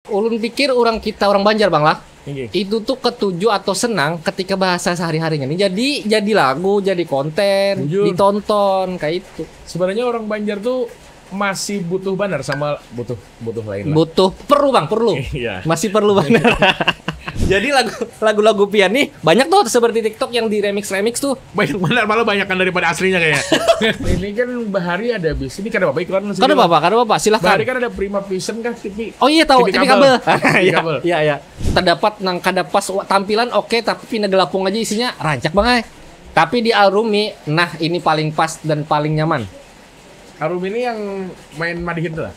Ulun pikir orang Banjar bang lah. Ini. Itu tuh ketujuh atau senang ketika bahasa sehari-harinya nih. Jadi lagu, jadi konten, Jujur. ditonton kayak itu. Sebenarnya orang Banjar tuh masih butuh banner sama butuh lain lah. Butuh perlu. Iya. Masih perlu banget. Jadi lagu-lagu pian nih banyak tuh seperti TikTok yang di remix tuh. Banyak banner, malah banyakan daripada aslinya kayaknya. Ini kan Bahari ada bis. Ini kan apa iklan? Kan apa? Silahkan. Bahari kan ada Prima Vision kan TV. Oh iya tahu, TV kabel. TV kabel. Iya. Terdapat nang kada pas tampilan oke, tapi pindah gelapung aja isinya rancak banget. Tapi di Alrumi, nah ini paling pas dan paling nyaman. Arum ini yang main Madihin tuh lah.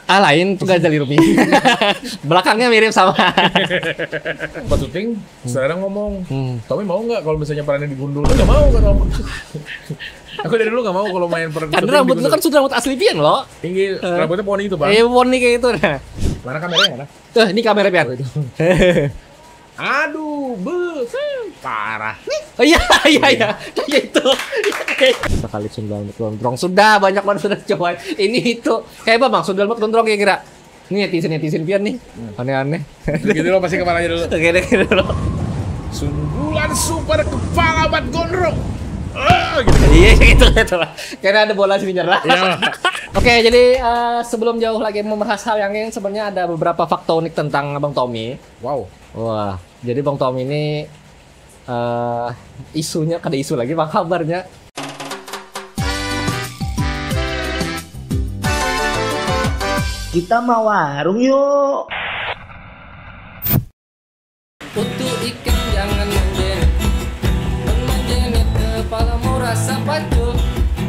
Lain tuh Gazali Rumi. Belakangnya mirip sama. Pas syuting, saudara ngomong, Tommy mau nggak kalau misalnya perannya digundul? Nggak mau kan Om. Aku dari dulu nggak mau kalau main peran. Karena rambut lu kan sudah rambut asli pian loh. Tinggi, rambutnya poni itu bang. Poni kayak gitu. Mana kameranya mana? Tuh, ini kamera pian. Aduh, parah. Oh iya itu. Sekali sundal gondrong sudah banyak banget sudah coba. Ini itu kayak apa bang sundal gondrong kira-kira. Ini netizen pian nih. Aneh-aneh. Gitu loh pasti kepalanya dulu. Oke dulu. Sundulan super kepala bat gondrong. Gitu. Iya gitu lah. Karena ada bola sini lah. Iya. Oke, jadi sebelum jauh lagi membahas hal yang lain, sebenarnya ada beberapa fakta unik tentang Bang Tommy. Wow. Wah, jadi Bang Tommy ini isunya kada isu lagi, bang kabarnya. Kita mau warung yuk. Utuh ikan jangan menjenet kepalamu rasa pacul.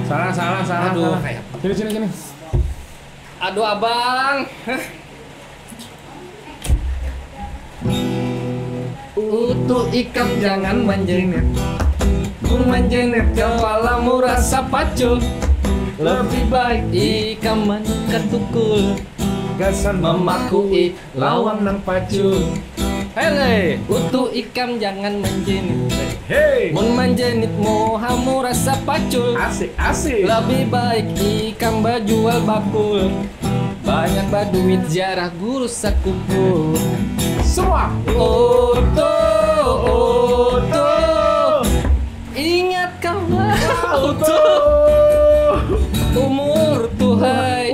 Salah. Aduh, Sini. Aduh abang. Utuh ikan jangan menjenet kepalamu rasa pacul. Lebih baik ikan ketukul gasan memakui lawang nang pacul. Hele, utuh ikan jangan menjenit. Hey. Mun menjenit mohamu rasa pacul. Asik. Lebih baik ikan bajual bakul. Banyak baduit jarah guru sakupul. Semua. Oto, ingat kau Oto. Umur tuhai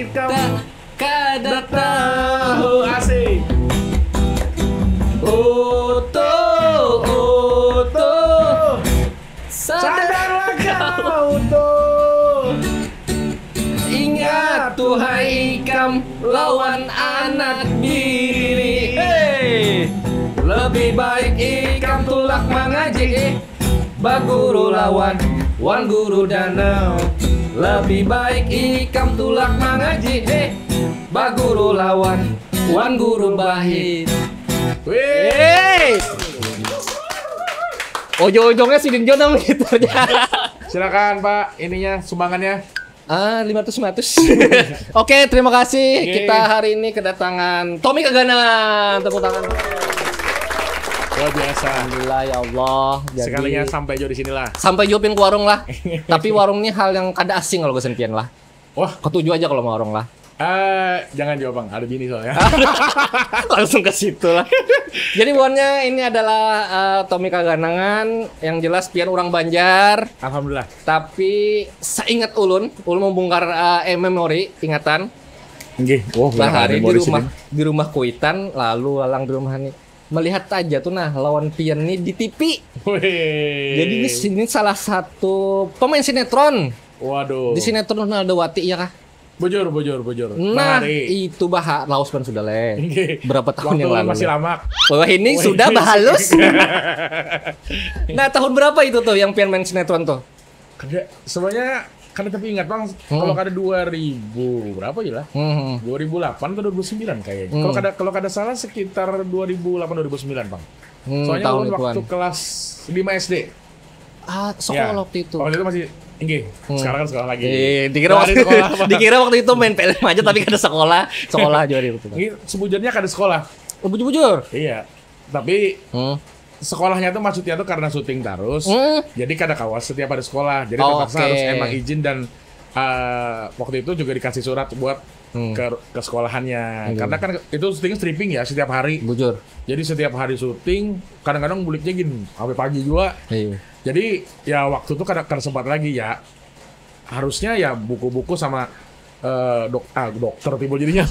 kita kada tahu. Asik. Oto, Sadarlah kau tuh. Ingat tuhai ikam lawan anak diri. Hey, lebih baik ikam tulak mengaji. Baguru lawan wan guru danau. Lebih baik ikam tulak mengaji. Baguru lawan wan guru bahit. Wih. Ojo-ojongnya si Dinjo dong gitarnya. Silakan Pak, ininya sumbangannya. 500. Oke, terima kasih. Oke. Kita hari ini kedatangan Tommy Kagana. Tepuk tangan. Luar biasa. Alhamdulillah ya Allah. Jadi, Sekalinya sampai jauh di sini lah. sampai jupin ke warung lah. Tapi warung ini hal yang kada asing kalau gue pian lah. Wah, Ketujuh aja kalau mau warung lah. jangan jawab Bang, ada bini soalnya. Langsung ke situ lah. Jadi buannya ini adalah Tommy Kaganangan yang jelas pian orang Banjar. Alhamdulillah. Tapi seingat ulun membongkar memori ingatan. Nggih. Oh, Bahari di rumah Kuitan lalu lalang di rumah ini melihat aja tuh nah lawan pian nih di TV. Jadi ini salah satu pemain sinetron. Waduh. Di sinetron Naldawati ya kah? Bojor. Nah, Bahari. itu Laos kan sudah le. Nggih. Berapa tahun Waktu yang lalu? masih lama. Wah, ini sudah bahalus. Nah, tahun berapa itu tuh yang pian main sinetron tuh? Sebenarnya kan tapi ingat Bang, kalau kada 2000 berapa ya lah? 2008 atau 2009 kayaknya. Kalau kada salah sekitar 2008 2009 Bang. Soalnya tahun ulun waktu ituan. kelas 5 SD. Sekolah waktu itu. Waktu itu masih tinggi. Sekarang kan sekolah lagi. Dikira waktu itu main film aja tapi kada sekolah aja di itu. Ini sebujurnya kada sekolah. Bujur. Iya. Tapi sekolahnya tuh maksudnya tuh karena syuting terus. Jadi kada kawas setiap ada sekolah. Jadi terpaksa harus emang izin dan waktu itu juga dikasih surat buat ke sekolahannya. Karena kan itu syuting stripping ya setiap hari. Bujur. Jadi setiap hari syuting, kadang-kadang nguliknya gini, sampai pagi juga. Iya. Jadi ya waktu itu kadang sempat lagi ya. Harusnya ya buku-buku sama dokter tiba jadinya.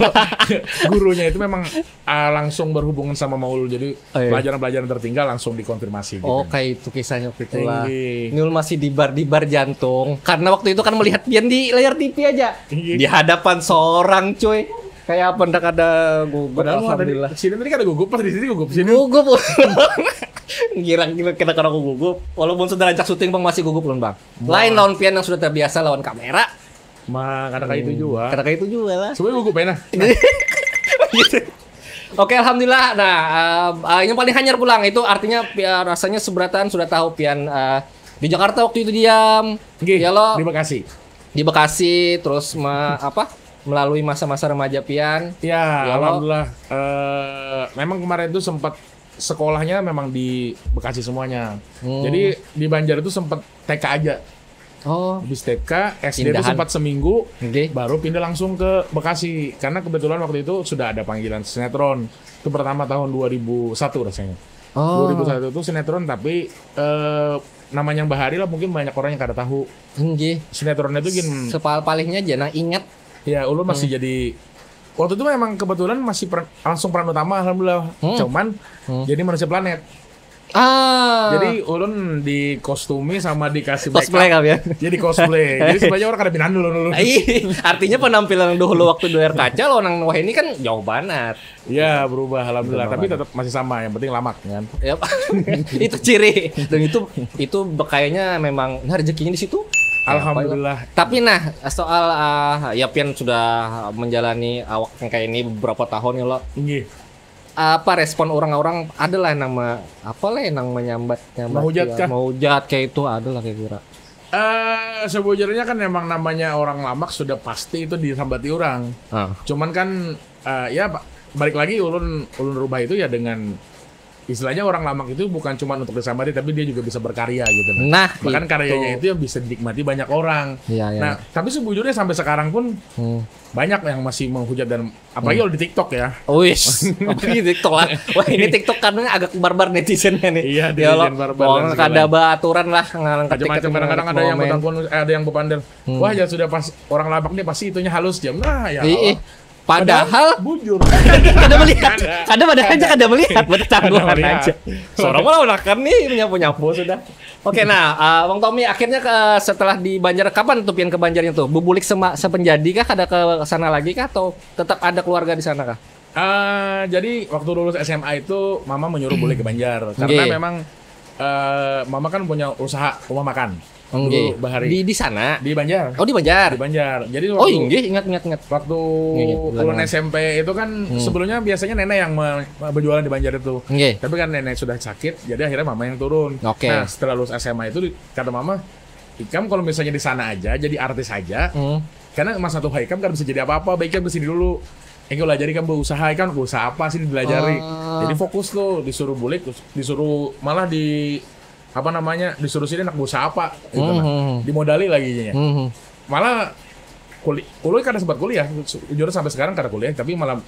Gurunya itu memang langsung berhubungan sama Maul. Jadi pelajaran-pelajaran tertinggal langsung dikonfirmasi. Gitu. Oh, kayak itu kisahnya waktu itu lah. Nul masih di bar jantung. Karena waktu itu kan melihat Pian di layar TV aja. Di hadapan seorang cuy. Kayak apa ndak ada gugup. Padahal alhamdulillah. Sini tadi kan ada gugup, pas di sini gugup. Sini gugup. Girang kena aku gugup. Walaupun sudah rancak syuting Bang masih gugup belum Bang. Lain lawan Pian yang sudah terbiasa lawan kamera. Kata kayak itu juga. Kata kayak itu juga lah. Sebenarnya gugup enak. Oke, alhamdulillah. Nah, yang paling hanyar pulang itu artinya rasanya seberatan sudah tahu Pian di Jakarta waktu itu diam. Ya lo di Bekasi. Di Bekasi terus melalui masa-masa remaja Pian. Ya alhamdulillah. Memang kemarin itu sempat sekolahnya memang di Bekasi semuanya. Jadi di Banjar itu sempat TK aja. Oh, habis TK, SD itu sempat seminggu, baru pindah langsung ke Bekasi. Karena kebetulan waktu itu sudah ada panggilan sinetron. Itu pertama tahun 2001 rasanya. 2001 itu sinetron, tapi namanya Mbah Hari lah mungkin banyak orang yang kada tahu. Sinetronnya itu gini. Sepal-palingnya aja, nah ingat. Ya, ulun masih jadi waktu itu memang kebetulan masih langsung peran utama alhamdulillah. Cuman jadi manusia planet. Jadi ulun dikostumi sama dikasih cosplay kan ya. Jadi cosplay. Jadi sebenarnya orang kada binan dulu. Artinya penampilan dulu waktu doer kaca lo nang wah ini kan jauh banget. Iya, berubah alhamdulillah, tapi tetap masih sama, yang penting lamak kan. Yep. Itu ciri. Dan itu kayaknya memang rezekinya di situ. Alhamdulillah. Tapi nah soal ya Pian sudah menjalani awak yang kayak ini beberapa tahun ya lo. Apa respon orang-orang adalah nama apalah yang menyambat menghujat kayak itu adalah kayak kira. Sebenarnya kan memang namanya orang lamak sudah pasti itu disambati orang. Cuman kan ya balik lagi ulun rubah itu ya dengan istilahnya orang lamak itu bukan cuma untuk disambati tapi dia juga bisa berkarya gitu. Nah, bahkan karyanya itu yang bisa dinikmati banyak orang. Nah, tapi sebujurnya sampai sekarang pun banyak yang masih menghujat dan apalagi kalau di TikTok ya. Di TikTok lah. Wah, ini TikTok karena agak barbar netizennya nih. Iya, netizen barbar. Ada aturan lah macam-macam. Kadang-kadang ada yang ada yang berpandang. Wah, ya sudah pas orang lamak nih pasti itunya halus jam. Nah, ya. Padahal bujur. Kada melihat. Kada melihat. Bertanggungan aja. Seorang malah unakan nih menyapu-nyapu sudah. Oke, nah Bang Tommy akhirnya setelah di Banjar kapan tuh Pian ke Banjarnya tuh? Bubulik sepenjadi kah? Ada ke sana lagi kah atau tetap ada keluarga di sana kah? Jadi waktu lulus SMA itu mama menyuruh boleh ke Banjar karena memang mama kan punya usaha rumah makan. Bahari. Di sana? Di Banjar. Oh, di Banjar. Di Banjar. Jadi waktu ingat. Waktu ulun SMP itu kan sebelumnya biasanya nenek yang berjualan di Banjar itu. Tapi kan nenek sudah sakit, jadi akhirnya mama yang turun. Nah, setelah lulus SMA itu kata mama, "Ikam kalau misalnya di sana aja jadi artis aja." Karena masa tuh Ikam kan bisa jadi apa-apa, baiknya di sini dulu. Kalau jadi kan berusaha kan usaha apa sih dipelajari. Jadi fokus tuh disuruh bulik, disuruh malah disuruh sini anak usaha apa gitu dimodali lagi malah kuliah kan sempat kuliah jujur sampai sekarang kada kuliah tapi malah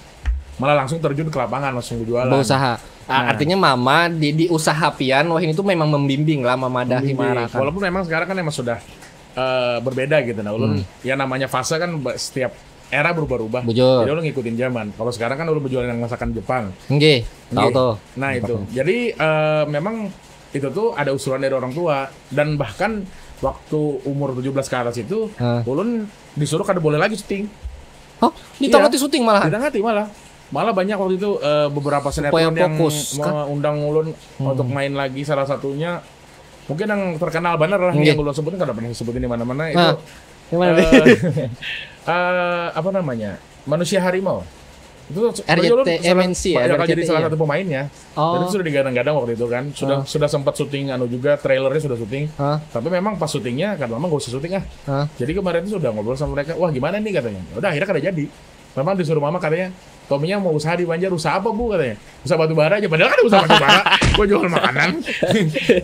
langsung terjun ke lapangan langsung jualan berusaha. Artinya mama di usaha Pian wah ini tuh memang membimbing lah memadahi marakan. Walaupun memang sekarang kan memang sudah berbeda gitu ulun ya namanya fase kan setiap era berubah-ubah. Jadi ulun ngikutin zaman. Kalau sekarang kan ulun berjualan yang masakan Jepang. Tahu tuh. Nah itu. Jadi memang itu tuh ada usulan dari orang tua dan bahkan waktu umur 17 ke atas itu ulun disuruh kada boleh lagi syuting. Ditangati syuting malahan. Ditangati malah banyak waktu itu beberapa sinetron yang mengundang ulun untuk main lagi, salah satunya mungkin yang terkenal banget lah yang ulun sebutin kada pernah sebutin di mana-mana itu. Apa namanya? Manusia Harimau. Itu RCTI ya. Jadi salah satu pemainnya. Dan itu sudah digadang-gadang waktu itu kan. Sudah sempat syuting juga trailernya sudah syuting. Tapi memang pas syutingnya kan memang gak usah syuting Jadi kemarin itu sudah ngobrol sama mereka. Wah, gimana nih katanya. Udah akhirnya kada jadi. Memang disuruh mama katanya Tominya mau usaha di Banjar, usaha apa Bu katanya? Usaha batu bara aja, padahal kan usaha batu bara, gue jual makanan.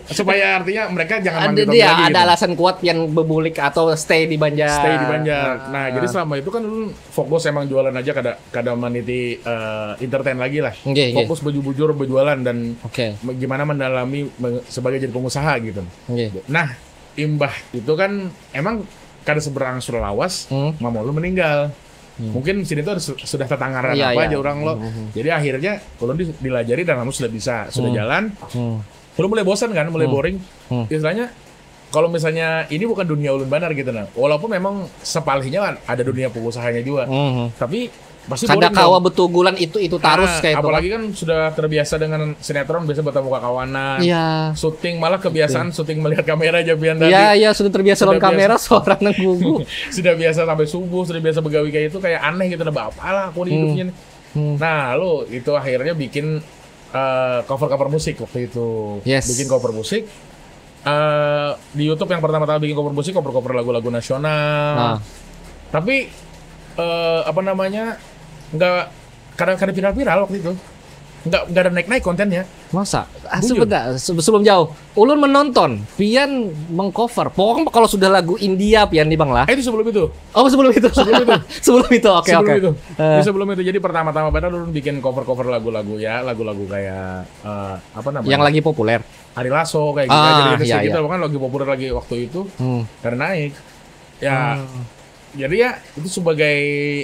Supaya artinya mereka jangan manggil Tommy lagi. Ada gitu. alasan kuat yang bebulik atau stay di Banjar. Stay di Banjar. Nah, jadi selama itu kan lu fokus emang jualan aja, kada meniti entertain lagi lah. Fokus bujur-bujur berjualan dan gimana mendalami sebagai jadi pengusaha gitu. Nah, imbah itu kan emang kada seberangsur lawas, mama lu meninggal. Mungkin sini tuh sudah tetanggaran aja orang lo. Jadi akhirnya kalau dilajari dan kamu sudah jalan, lu mulai bosan kan, mulai boring. Istilahnya kalau misalnya ini bukan dunia ulun banar gitu nah. Walaupun memang sepalihnya kan ada dunia pengusahanya juga. Tapi pasti kada kawa betugulan itu tarus kayak itu. Apalagi kan sudah terbiasa dengan sinetron, biasa bertemu kawanan. Syuting malah kebiasaan syuting melihat kamera aja biar tadi. Iya, sudah terbiasa nonton kamera seorang nunggu. Sudah biasa sampai subuh, sudah biasa begawi kayak itu, kayak aneh gitu, nah apalah aku di hidupnya nih. Nah, lo itu akhirnya bikin cover-cover musik waktu itu. Bikin cover musik. Di YouTube yang pertama-tama bikin cover musik, cover lagu-lagu nasional. Tapi apa namanya? Enggak kadang-kadang viral-viral waktu itu. Enggak ada naik-naik kontennya. Masa? Sebentar, sebelum jauh. Ulun menonton Pian mengcover. Pokoknya kalau sudah lagu India Pian nih Bang lah. Itu sebelum itu. Oh, sebelum itu. Sebelum itu. Oke. Sebelum itu. Jadi pertama-tama pada Ulun bikin cover-cover lagu-lagu ya, lagu-lagu kayak apa namanya? Yang lagi populer. Ari Lasso kayak gitu aja gitu. Kan lagi populer lagi waktu itu. Karena naik. Ya. Jadi ya itu sebagai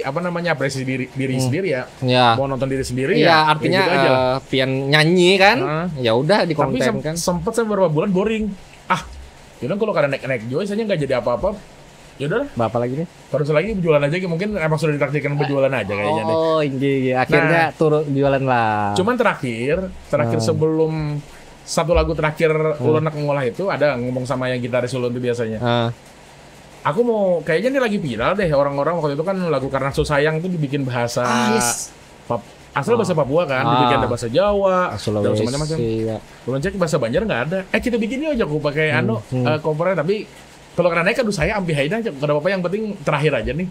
apa namanya apresiasi diri sendiri ya. Mau nonton diri sendiri ya. Artinya gitu aja. Pian nyanyi kan. Ya udah di konten kan. Sempet saya beberapa bulan boring. Yaudah kalau kada naik juga misalnya nggak jadi apa-apa. Yaudah. Apa lagi nih? Terus lagi berjualan aja, mungkin emang sudah ditakdirkan berjualan aja kayaknya deh. Oh, iya. Akhirnya turun jualan lah. Cuman terakhir sebelum satu lagu terakhir Ulun nak ngolah itu ada ngomong sama yang gitaris Ulun itu biasanya. Aku mau kayaknya ini lagi viral deh orang-orang waktu itu kan lagu Karena Su Sayang itu dibikin bahasa asal bahasa Papua kan, dibikin ada bahasa Jawa, dan macam-macam. Ulun cek bahasa Banjar nggak ada. Kita bikin aja aku pakai covernya, tapi kalau karena naik aduh saya ambil haida aja, nggak ada apa-apa, yang penting terakhir aja nih.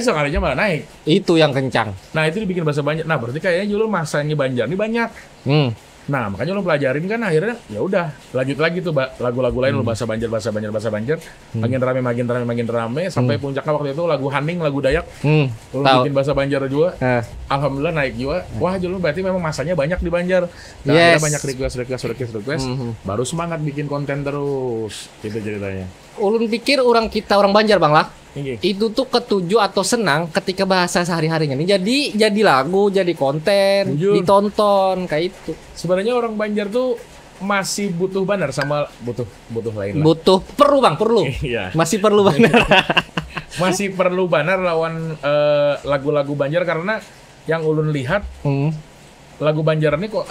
Sekalinya malah naik. Itu yang kencang. Nah itu dibikin bahasa Banjar. Nah berarti kayaknya dulu masanya Banjar nih banyak. Nah makanya lo pelajarin kan akhirnya ya udah lanjut lagi tuh lagu-lagu lain lo bahasa Banjar makin rame sampai puncaknya waktu itu lagu Haning, lagu Dayak lo bikin bahasa Banjar juga. Alhamdulillah naik juga. Wah lo berarti memang masanya banyak di Banjar. Nah, akhirnya banyak request baru semangat bikin konten terus itu ceritanya. Ulun pikir orang Banjar Bang lah. Itu tuh ketujuh atau senang ketika bahasa sehari-harinya nih jadi lagu, jadi konten, ditonton kayak itu. Sebenarnya orang Banjar tuh masih butuh banar sama butuh lain lah. Perlu. Iya. Masih perlu banar. Masih perlu banar lawan lagu-lagu Banjar karena yang ulun lihat lagu Banjar ini kok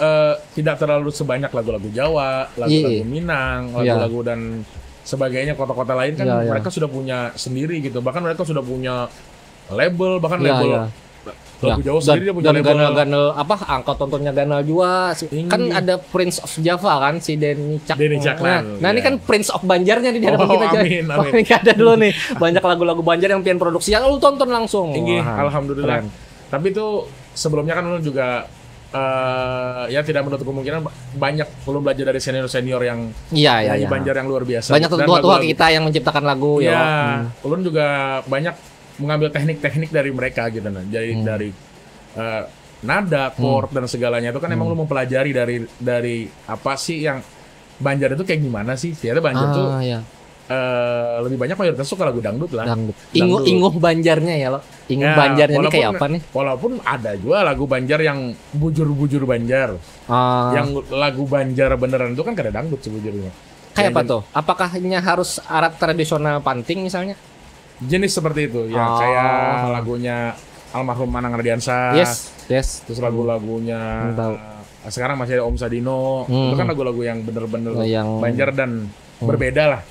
tidak terlalu sebanyak lagu-lagu Jawa, lagu-lagu Minang, lagu-lagu dan sebagainya, kota-kota lain kan mereka sudah punya sendiri gitu. Bahkan mereka sudah punya label, bahkan label lagu Jawa sendiri dia punya label. Ganal apa angka tontonnya ganal juga. Kan ada Prince of Java kan si Denny Caknan. Nah, ini kan Prince of Banjarnya di hadapan kita aja. Amin. Ini ada dulu nih. Banyak lagu-lagu Banjar yang pian produksi yang lu tonton langsung. Alhamdulillah. Tapi itu sebelumnya kan lu juga ya tidak menutup kemungkinan banyak belum belajar dari senior yang di Banjar yang luar biasa. Banyak tua-tua kita yang menciptakan lagu ulun juga banyak mengambil teknik-teknik dari mereka gitu nah. Jadi dari nada, chord dan segalanya itu kan emang lu mempelajari dari apa sih yang Banjar itu kayak gimana sih? Ternyata Banjar tuh lebih banyak mayoritas suka lagu dangdut lah. Inguh Banjarnya ya lo. Banjarnya ini kayak apa nih? Walaupun ada juga lagu Banjar yang bujur-bujur Banjar. Yang lagu Banjar beneran itu kan kada dangdut sebujurnya. Kayak apa tuh? Apakahnya harus alat tradisional panting misalnya? Jenis seperti itu. Ya kayak lagunya almarhum Anang Radiansa. Yes. Terus lagu-lagunya sekarang masih ada Om Sadino. Itu kan lagu-lagu yang bener-bener Banjar dan berbeda lah.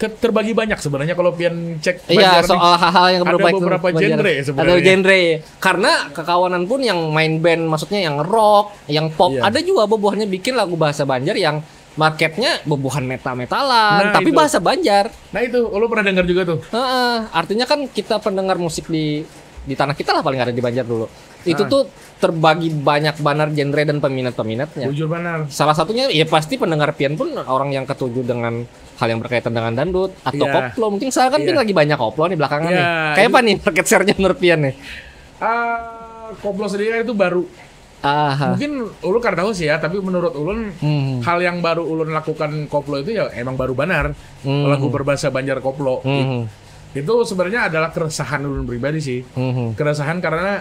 Terbagi banyak sebenarnya kalau pian cek Banjar soal hal-hal yang ada beberapa genre sebenarnya. Ada genre. Karena kekawanan pun yang main band maksudnya yang rock, yang pop, ada juga bobohnya bikin lagu bahasa Banjar yang marketnya bobohan metal-metalan tapi bahasa Banjar. Nah itu, lo pernah dengar juga tuh? Artinya kan kita pendengar musik di di tanah kita lah paling ada di Banjar dulu. Itu tuh terbagi banyak banner genre dan peminat-peminatnya. Jujur benar. Salah satunya ya pasti pendengar pian pun orang yang ketujuh dengan hal yang berkaitan dengan dangdut atau koplo. Mungkin saya kan lagi banyak koplo nih belakangan nih. Kayak apa nih market share-nya menurut pian nih? Koplo sendiri itu baru. Mungkin ulun karena tahu sih ya, tapi menurut ulun hal yang baru ulun lakukan koplo itu ya emang baru benar. Lagu berbahasa Banjar koplo. Itu sebenarnya adalah keresahan ulun pribadi sih. Keresahan karena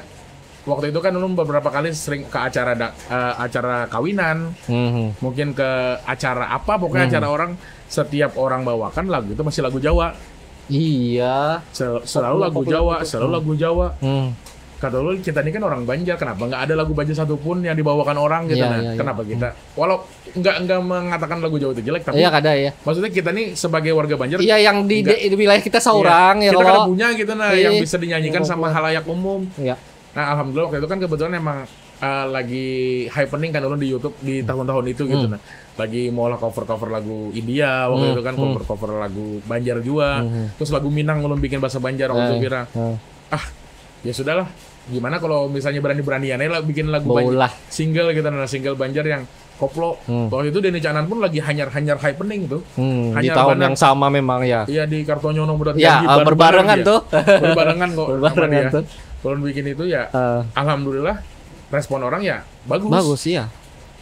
waktu itu kan ulun beberapa kali sering ke acara kawinan, mungkin ke acara apa, pokoknya acara orang, setiap orang bawakan lagu itu masih lagu Jawa. Iya. Selalu lagu Jawa, selalu lagu Jawa. Kata lu, kita ini kan orang Banjar, kenapa nggak ada lagu Banjar satupun yang dibawakan orang gitu? Kenapa kita? Walau nggak mengatakan lagu Jawa itu jelek, tapi ada ya. Maksudnya kita nih sebagai warga Banjar. Iya, yang di wilayah kita seorang ya. Kita kan punya gitu yang bisa dinyanyikan sama halayak umum. Iya. Nah, alhamdulillah waktu itu kan kebetulan emang lagi happening kan ulun di YouTube di tahun-tahun itu gitu. Nah, lagi mau cover lagu India waktu itu kan cover lagu Banjar juga. Terus lagu Minang ulun bikin bahasa Banjar waktu itu kira. Ya sudahlah. Gimana kalau misalnya berani-beraniannya lah bikin lagu Banjar single gitu, single Banjar yang koplo. Waktu itu Denny Canan pun lagi hanyar happening tuh. Di tahun yang sama memang ya. Iya, di Kartonyono berarti. Ya, berbarengan tuh. Berbarengan kok. Berbarengan tuh. Kalau bikin itu ya, alhamdulillah respon orang ya bagus. Bagus iya.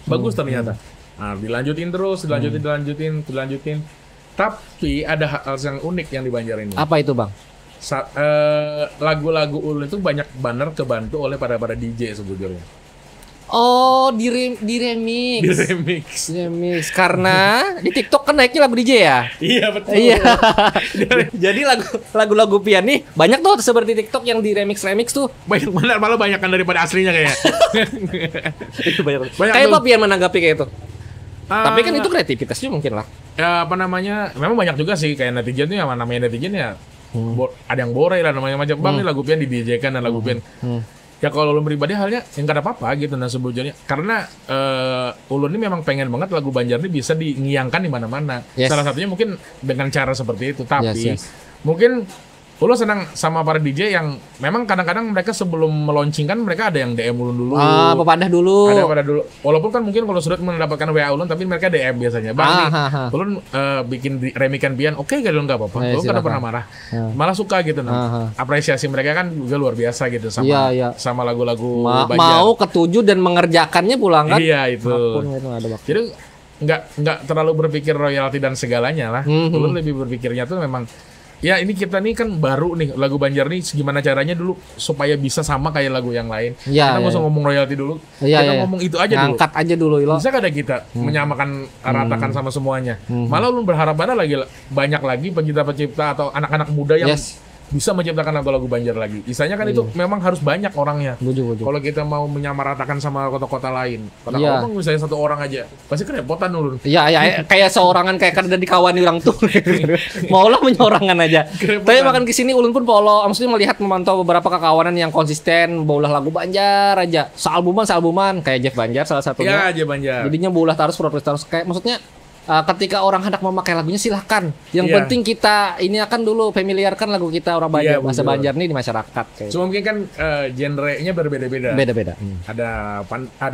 Bagus ternyata. Nah, dilanjutin terus, dilanjutin. Tapi ada hal yang unik yang di Banjar ini. Apa itu, Bang? Lagu-lagu ulun itu banyak banner kebantu oleh para DJ sebetulnya. Oh, di remix. Karena di TikTok kan naiknya lagu DJ ya? Iya, betul. Iya. Jadi lagu-lagu pian nih banyak tuh seperti TikTok yang di remix tuh. Banyak benar, malah banyakan daripada aslinya kayaknya. Itu banyak. Kayak apa pian menanggapi kayak itu? Tapi kan itu kreativitasnya mungkin lah. Ya apa namanya? Memang banyak juga sih kayak netizen tuh, yang namanya netizen ya. Ada yang boray lah namanya macam bang nih lagu pian di DJ kan dan lagu pian. Ya kalau ulun pribadi halnya yang gak ada apa-apa gitu nah sebetulnya, karena ulun ini memang pengen banget lagu Banjar ini bisa dinyangkan di mana-mana. Salah satunya mungkin dengan cara seperti itu, tapi mungkin ulun senang sama para DJ yang memang kadang-kadang mereka sebelum meluncingkan mereka ada yang DM ulun dulu. Pepadah dulu. Ada pada dulu. Walaupun kan mungkin kalau sudah mendapatkan WA ulun, tapi mereka DM biasanya. Bang nih, ulun bikin remikan pian, oke gak, nggak apa-apa. Ulun kan pernah marah. Malah suka gitu. Apresiasi mereka kan juga luar biasa gitu sama lagu-lagu Banjar. Mau ketujuh dan mengerjakannya pulang kan? Iya itu. Jadi nggak terlalu berpikir royalti dan segalanya lah. Ulun lebih berpikirnya tuh memang ya ini kita nih kan baru nih lagu Banjar nih, gimana caranya dulu supaya bisa sama kayak lagu yang lain. Kita nggak usah ngomong royalti dulu, kita ngomong itu aja dulu. Angkat aja dulu. Bisa kada kita menyamakan, ratakan sama semuanya. Malah lu berharap banyak lagi pencipta-pencipta atau anak-anak muda yang bisa menciptakan lagu-lagu Banjar lagi. Isanya kan itu memang harus banyak orangnya. Kalau kita mau menyamaratakan sama kota-kota lain, karena ngomong misalnya satu orang aja, pasti kerepotan ulun. Iya, kayak seorangan kayak kada dikawani orang tuh. Maulah menyorangan aja. Tapi makan kesini ulun pun maksudnya melihat memantau beberapa kekawanan yang konsisten, baulah lagu Banjar aja. Sealbuman kayak Jeff Banjar salah satunya. Iya, Jeff Banjar. Jadinya baulah terus kayak maksudnya ketika orang hendak memakai lagunya silahkan. Yang penting kita ini akan dulu familiarkan lagu kita orang Banjar, bahasa Banjar nih di masyarakat. Cuma mungkin kan genrenya berbeda-beda. Beda-beda. Ada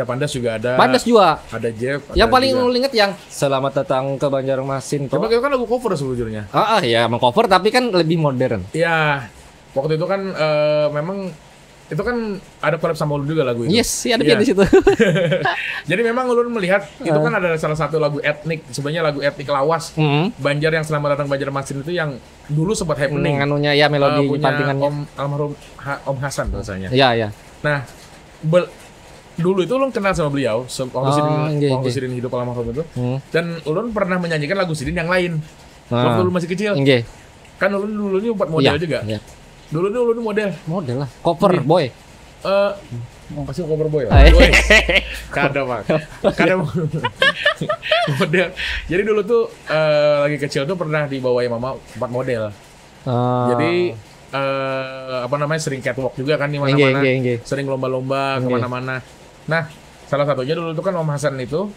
Pandas juga ada. Pandas juga. Ada Jeff. Yang paling lu inget yang Selamat Datang ke Banjarmasin. Coba itu kan lagu cover sebetulnya. Ya mengcover tapi kan lebih modern. Iya. Waktu itu kan memang itu kan ada collab sama ulun juga lagu itu. Yes, ada di situ. Jadi memang ulun melihat itu kan ada salah satu lagu etnik, sebenarnya lagu etnik lawas Banjar yang Selamat Datang Banjarmasin itu yang dulu sempat happening. Anunya ya melodi pantingannya almarhum Om Hasan rasanya. Iya. Nah, dulu itu ulun kenal sama beliau waktu Sidin hidup almarhum itu. Dan ulun pernah menyanyikan lagu Sidin yang lain waktu ulun masih kecil. Kan ulun dulu ini buat model juga. Dulu ulun model lah, cover boy. Pasti cover boy lah. Kada Bang. Kada model. Jadi dulu tuh lagi kecil tuh pernah dibawain mama buat model. Jadi apa namanya sering catwalk juga kan di mana-mana. Sering lomba-lomba kemana-mana. Nah, salah satunya dulu tuh kan Om Hasan itu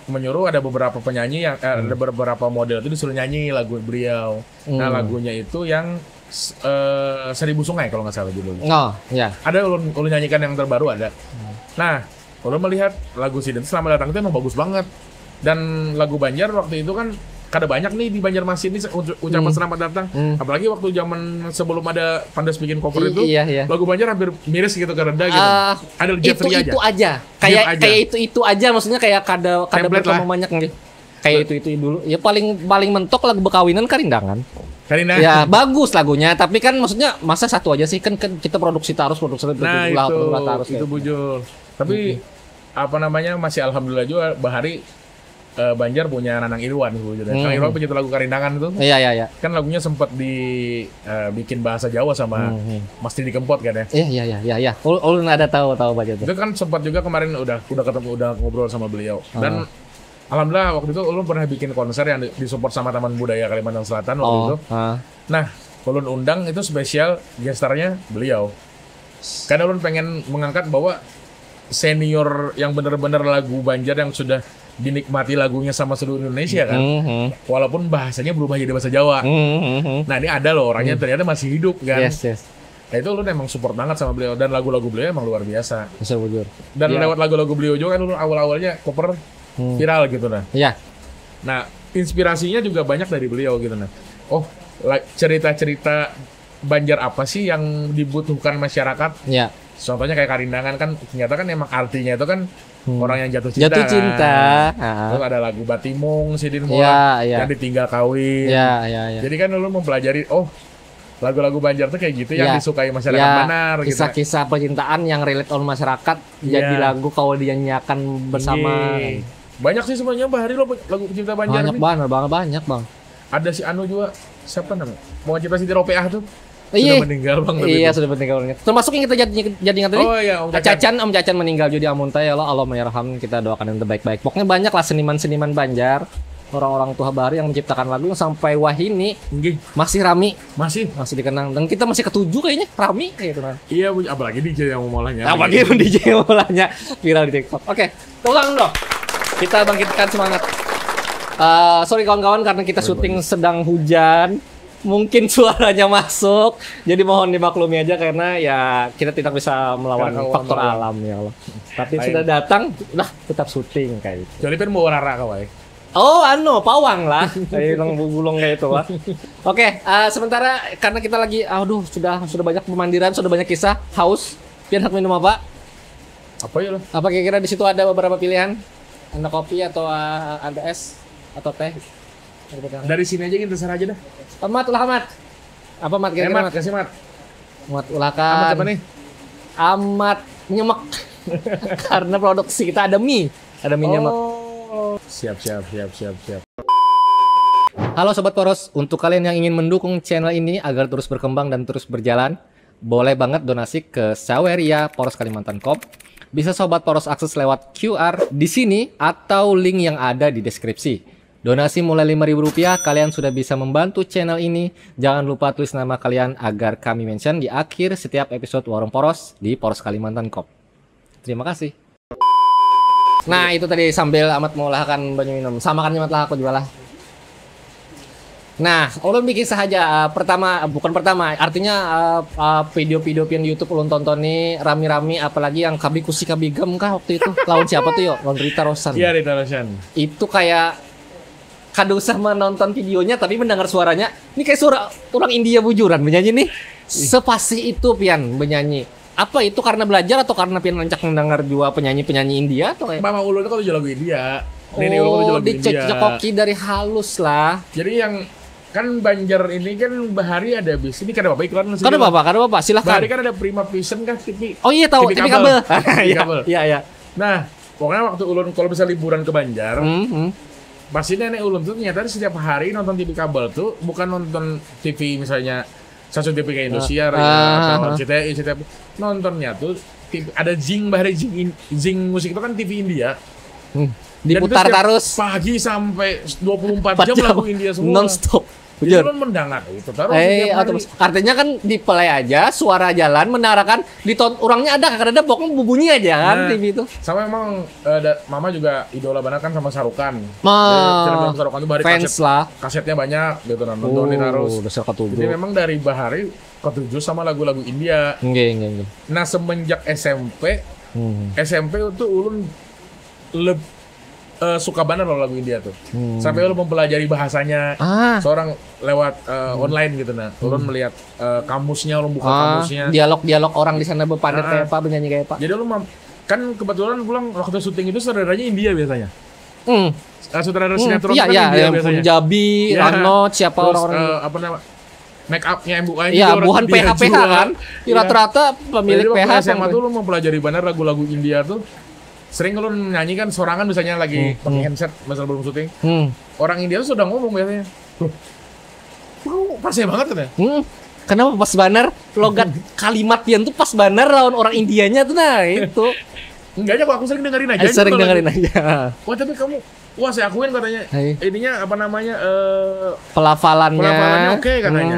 menyuruh ada beberapa penyanyi yang ada beberapa model itu disuruh nyanyi lagu beliau. Nah, lagunya itu yang Seribu Sungai kalau nggak salah judulnya. Oh, ya. Ada ulun nyanyikan yang terbaru ada. Nah, ulun melihat lagu Siden Selamat Datang itu emang bagus banget. Dan lagu Banjar waktu itu kan kada banyak nih di Banjarmasin ini ucapan selamat datang. Apalagi waktu zaman sebelum ada Pandas bikin cover itu, iya. lagu Banjar hampir miris gitu ke rendah gitu. Ada Jeffrey itu aja. Kayak itu aja, maksudnya kayak kada berkembang banyak nih. Kayak itu dulu. Ya paling mentok lagu bekawinan Karindangan. Ya bagus lagunya, tapi kan maksudnya masa satu aja sih kan kita produksi terus Nah itu bujur. Tapi apa namanya masih alhamdulillah juga Bahari Banjar punya Nanang Irwan gitu. Nanang Irwan pencetak lagu Karindangan itu. Iya. Kan lagunya sempat dibikin bahasa Jawa sama Mas Didi Kempot kan ya. Iya. Ulun ada tahu baca itu. Itu kan sempat juga kemarin udah ketemu udah ngobrol sama beliau. Dan alhamdulillah waktu itu ulun pernah bikin konser yang disupport sama Taman Budaya Kalimantan Selatan waktu itu. Nah, ulun undang itu spesial gestarnya beliau. Karena ulun pengen mengangkat bahwa senior yang benar-benar lagu Banjar yang sudah dinikmati lagunya sama seluruh Indonesia kan, walaupun bahasanya berubah jadi bahasa Jawa. Nah ini ada loh orangnya ternyata masih hidup kan. Yes. Nah itu lu emang support banget sama beliau dan lagu-lagu beliau emang luar biasa. Dan yeah. lewat lagu-lagu beliau juga kan lu awal-awalnya cover viral gitu nah. Iya. Nah inspirasinya juga banyak dari beliau gitu nah. Oh cerita-cerita Banjar apa sih yang dibutuhkan masyarakat? Iya. Contohnya kayak Karindangan kan ternyata kan emang artinya itu kan orang yang jatuh cinta. Kan? Terus ada lagu Batimung, Sidin Mola yang ditinggal kawin. Iya. Jadi kan lu mempelajari lagu-lagu Banjar tuh kayak gitu yang disukai masyarakat benar. Kisah-kisah percintaan yang relate on masyarakat jadi lagu kalau dinyanyikan bersama. Banyak sih sebenarnya Bahari lo lagu pecinta Banjar banyak bang. Ada si Anu juga siapa namanya? Mau cerita Siti Ropeah tuh. Sudah meninggal bang. Iya sudah meninggal. Termasuk yang kita jadi ingat tadi. Oh iya Om Cacan meninggal jadi amuntai ya Allah mayarham, kita doakan yang terbaik-baik. Pokoknya banyak lah seniman-seniman Banjar, orang-orang tua Bahari yang menciptakan lagu yang sampai wahini masih rami, masih dikenang dan kita masih ketujuh kayaknya rami kayak gitu kan. Iya apalagi DJ yang mulanya. Apalagi DJ yang mulanya viral di TikTok. Oke, tolong dong. Kita bangkitkan semangat. Sorry kawan-kawan karena kita syuting sedang hujan. Mungkin suaranya masuk, jadi mohon dimaklumi aja karena ya kita tidak bisa melawan faktor alam ya Allah. Tapi sudah datang, tetap syuting kayak gitu. Jadi mau rara kawai. Oh, pawang lah, kayak gulung kayak itu lah. Oke, sementara karena kita lagi, sudah banyak pemandiran, sudah banyak kisah, haus. Pian hak minum apa? Apa ya lo? Apa kira-kira di situ ada beberapa pilihan? Anda kopi atau Anda es atau teh? Dari sini aja kita terserah aja dah. Mat. Apa Mat kira-kira? Mat, kasih Mat. Mat ulakan. Amat apa nih? Amat nyemek. Karena produksi kita ada mie nyemek. Siap. Halo Sobat Poros, untuk kalian yang ingin mendukung channel ini agar terus berkembang dan terus berjalan, boleh banget donasi ke Saweria Poros Kalimantan Corp. Bisa Sobat Poros akses lewat QR di sini atau link yang ada di deskripsi. Donasi mulai Rp5.000, kalian sudah bisa membantu channel ini. Jangan lupa tulis nama kalian agar kami mention di akhir setiap episode Warung Poros di Poros Kalimantan Corp. Terima kasih. Nah itu tadi sambil Amat mengolahkan banyu minum. Samakan Amat lah aku juga lah. Nah, ulun bikin saja artinya video-video di YouTube ulun tonton nih rami-rami, apalagi yang kabi gem kah waktu itu. Lawan siapa tuh lawan Rita Rosan. Iya Rita Rosan. Itu kayak kada usah menonton videonya tapi mendengar suaranya. Ini kayak suara orang India bujuran menyanyi nih. Sepasih itu Pian menyanyi. Apa itu karena belajar atau karena Pian lancak mendengar juga penyanyi-penyanyi India atau kayak? Mama ulun kalau jual lagu India. Nenek ulun kalau jual lagu India. Dicecoki dari halus lah. Jadi yang kan Banjar ini kan Bahari ada bis. Ini kan ada apa iklan? Kada apa, silahkan. Bahari kan ada Prima Vision kan TV. Oh iya tahu, TV kabel. Iya. Nah, pokoknya waktu ulun kalau bisa liburan ke Banjar, pasti nenek ulun tuh ternyata setiap hari nonton TV kabel tuh bukan nonton TV misalnya stasiun TV kayak Indosiar atau CTI, nontonnya tuh TV, ada Bahari Zing musik itu kan TV India. Diputar terus pagi sampai 24 jam lagu India semua. Non-stop. Bujur. Itu mendangar itu taruh setiap hari. Artinya kan di play aja suara jalan menarakan di orangnya ada kadang-kadang pokoknya bunyi aja kan TV itu. Sama emang mama juga idola banget kan sama Sarukan. Film Sarukan itu bari fans lah. Kasetnya banyak gitu nontonin harus. Jadi memang dari Bahari ketujuh sama lagu-lagu India. Nggih. Nah semenjak SMP itu ulun suka banget loh lagu India tuh. Sampai ulun mempelajari bahasanya. Seorang lewat online gitu nah. Ulun melihat kamusnya, ulun buka kamusnya. Dialog-dialog orang di sana berpadat kayak apa, bernyanyi kayak apa. Jadi ulun kan kebetulan pulang waktu syuting itu sutradaranya India biasanya. Sutradara sinetron iya, India biasanya. Punjabi, Ranot, siapa orang-orang apa nama make upnya MUA iya, bukan PH kan. Rata-rata pemilik PH SMA tuh lu mempelajari banget lagu-lagu India tuh. Sering kalau nyanyi kan sorangan misalnya lagi pakai handset masa belum syuting. Orang India tuh sudah ngomong biasanya. Pas ya banget tuh ya. Kenapa pas banar logat kalimat yang tuh pas banar lawan orang Indianya tuh nah itu. Enggak aja kok aku sering dengerin aja. Sering dengerin aja. Wah tapi kamu saya akuin katanya. Ininya apa namanya pelafalannya oke katanya.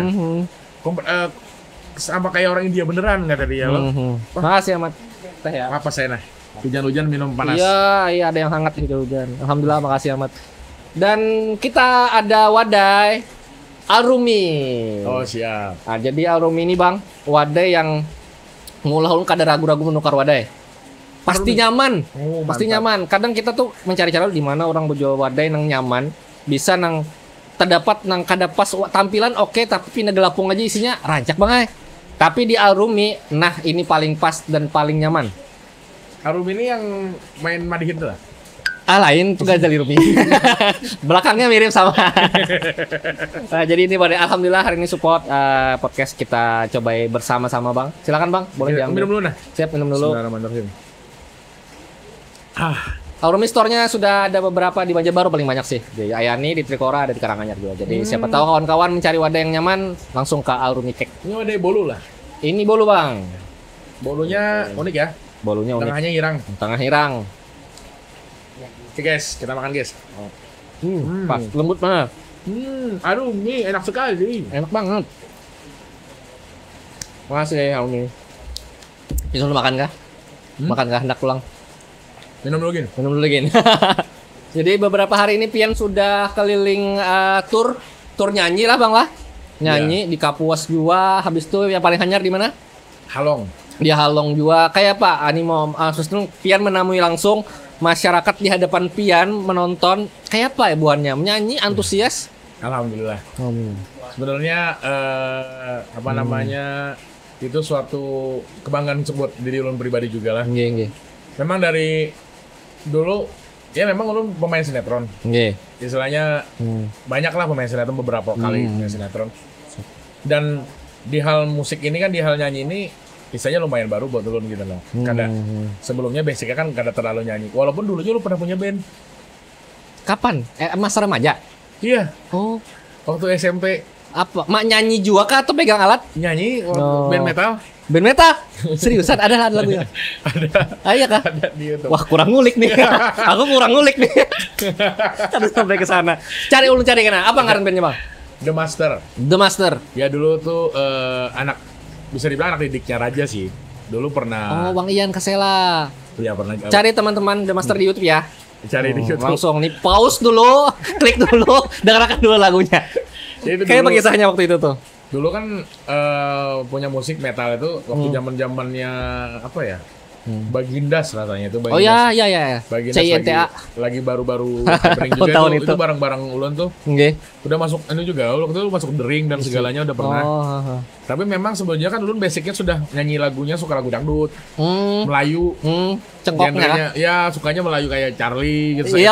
Sama kayak orang India beneran kata dia loh. Makasih amat teh ya. Apa saya nah? Hujan-hujan minum panas. Iya ada yang hangat hujan. Alhamdulillah makasih amat. Dan kita ada Wadai Alrumi. Oh siap. Nah, jadi Alrumi ini bang Wadai yang mulai kada ragu-ragu menukar Wadai. Pasti nyaman, pasti nyaman. Kadang kita tuh mencari cara di mana orang bojo Wadai nang nyaman, bisa nang terdapat nang kada pas tampilan oke, tapi pindah gelapung aja isinya rancak banget. Tapi di Alrumi, nah ini paling pas dan paling nyaman. Alrumi ini yang main Madihin tuh lah. Lain tuh Gazali Rumi. Belakangnya mirip sama. Nah, jadi ini pada alhamdulillah hari ini support podcast kita coba bersama-sama bang. Silakan bang, boleh diambil. Minum dulu nah. Siap minum dulu. Bismillahirrahmanirrahim. Alrumi store-nya sudah ada beberapa di Banjarbaru paling banyak sih. Di Ayani, di Trikora, ada di Karanganyar juga. Jadi siapa tahu kawan-kawan mencari wadah yang nyaman langsung ke Alrumi Cake. Ini wadah bolu lah. Ini bolu bang. Bolunya unik ya. Bolunya unik. Tengahnya hirang. Tengah hirang. Oke guys, kita makan guys. Pas lembut banget. Aduh, ini enak sekali. Enak banget. Makasih Alrumi. Bisa lu makan kah? Makan kah? Hendak pulang. Minum dulu gini. Minum dulu gini. Jadi beberapa hari ini Pian sudah keliling tur nyanyi lah bang lah. Nyanyi di Kapuas juga. Habis itu yang paling hanyar di mana? Halong. Di Halong juga. Kayak apa? Animo Pian menemui langsung masyarakat di hadapan Pian menonton. Kayak apa ya buannya? Menyanyi antusias. Alhamdulillah. Sebenarnya apa namanya itu suatu kebanggaan buat diri ulun pribadi juga lah. Nggih. Memang dari dulu ya memang ulun pemain sinetron. Nggih. Istilahnya banyak lah pemain sinetron beberapa kali pemain sinetron. Dan di hal musik ini kan di hal nyanyi ini istilahnya lumayan baru buat ulun gitu loh. Kada sebelumnya basicnya kan kada terlalu nyanyi. Walaupun dulunya lu pernah punya band. Kapan? Masa remaja? Iya. Oh. Waktu SMP. Apa? Mak nyanyi juga kah atau pegang alat? Nyanyi band metal. Band metal? Seriusan ada lagunya? Ada. Iya kah? Ada di YouTube. Wah kurang ngulik nih. Aku kurang ngulik nih. Harus sampai ke sana. Cari kena. Apa ngaran bandnya bang? The Master. The Master. Ya dulu tuh anak bisa dibilang anak didiknya Raja sih. Dulu pernah. Oh Bang Ian Kasela. Iya pernah. Cari teman-teman The Master di YouTube ya. Cari di YouTube. Langsung nih pause dulu, klik dulu, dengarkan dulu lagunya. Kayak bagi kisahnya waktu itu tuh. Dulu kan punya musik metal itu waktu zaman-zamannya apa ya? Bagindas rasanya itu. Oh ya. Bagindas CINTA lagi baru-baru happening juga itu barang-barang ulun tuh. Nggih. Udah masuk ini juga, waktu itu masuk The Ring dan segalanya udah pernah. Tapi memang sebelumnya kan ulun basicnya sudah nyanyi lagunya suka lagu dangdut. Melayu. Cengkoknya. Ya, sukanya Melayu kayak Charlie gitu. Iya.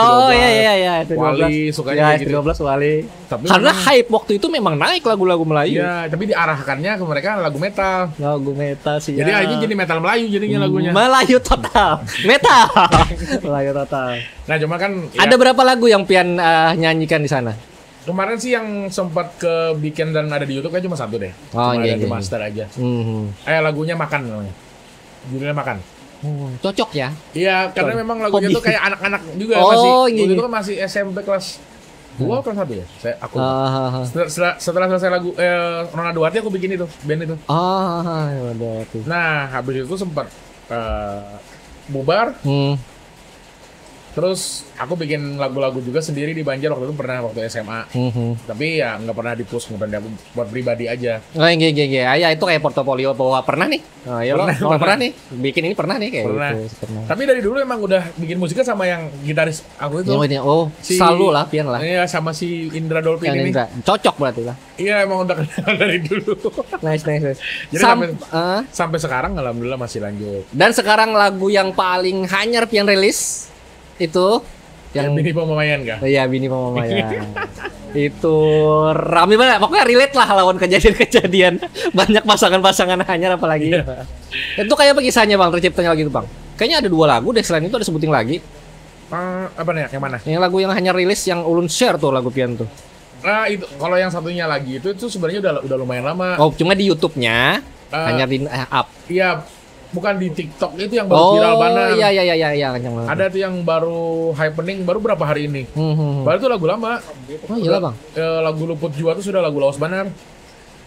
Wali sukanya gitu. 12 Wali. Tapi karena hype waktu itu memang naik lagu-lagu Melayu. Iya, tapi diarahkannya ke mereka lagu metal. Lagu metal sih. Jadi akhirnya jadi metal Melayu jadinya lagunya. Melayu total. Metal. Melayu total. Nah, cuma kan ada berapa lagu yang Pian nyanyikan di sana? Kemarin sih yang sempat bikin dan ada di YouTube kan cuma satu deh. Cuma ada The Master aja. Lagunya Makan namanya. Judulnya Makan. Cocok ya? Iya, karena memang lagunya tuh kayak anak-anak juga masih. Waktu itu kan masih SMP kelas 2 atau 1 ya? Aku. Ah, Setelah selesai lagu Ronaldo Hati aku bikin itu, band itu. Waduh. Nah, habis itu sempat bubar. Terus aku bikin lagu-lagu juga sendiri di Banjar waktu SMA. Tapi ya nggak pernah di-push, nggak pernah buat pribadi aja. Oh, iya. Ya itu kayak portofolio bahwa pernah nih. Oh, iya pernah nih. Bikin ini pernah nih kayak Pernah. gitu. Pernah. Tapi dari dulu emang udah bikin musiknya sama yang gitaris aku itu. Selalu lah, pian lah. Iya, sama si Indra Dolphin Yang ini. Indra. Cocok berarti lah. Iya, emang udah kenal dari dulu. Nice. Jadi sampai sekarang alhamdulillah masih lanjut. Dan sekarang lagu yang paling hanyar pian rilis itu yang Bini Pamamayan kah? Iya, Bini Pamamayan. Itu rame banget. Pokoknya relate lah lawan kejadian-kejadian. Banyak pasangan-pasangan hanyar apalagi. Iya. Itu kayak apa kisahnya Bang, terciptanya lagi itu Bang? Kayaknya ada 2 lagu deh, selain itu ada sebutin lagi. Apa nih? Yang mana? Yang lagu yang hanyar rilis yang ulun share tuh lagu pian tuh. Nah, itu kalau yang satunya lagi itu sebenarnya udah lumayan lama. Oh, cuma di YouTube-nya hanya di up. Iya, bukan di TikTok itu yang baru viral banget. Iya, kencang banget. Ada tuh yang baru happening baru berapa hari ini. Baru itu lagu lama. Oh iya Bang. Lagu Luput Jua tuh sudah lagu lawas banar.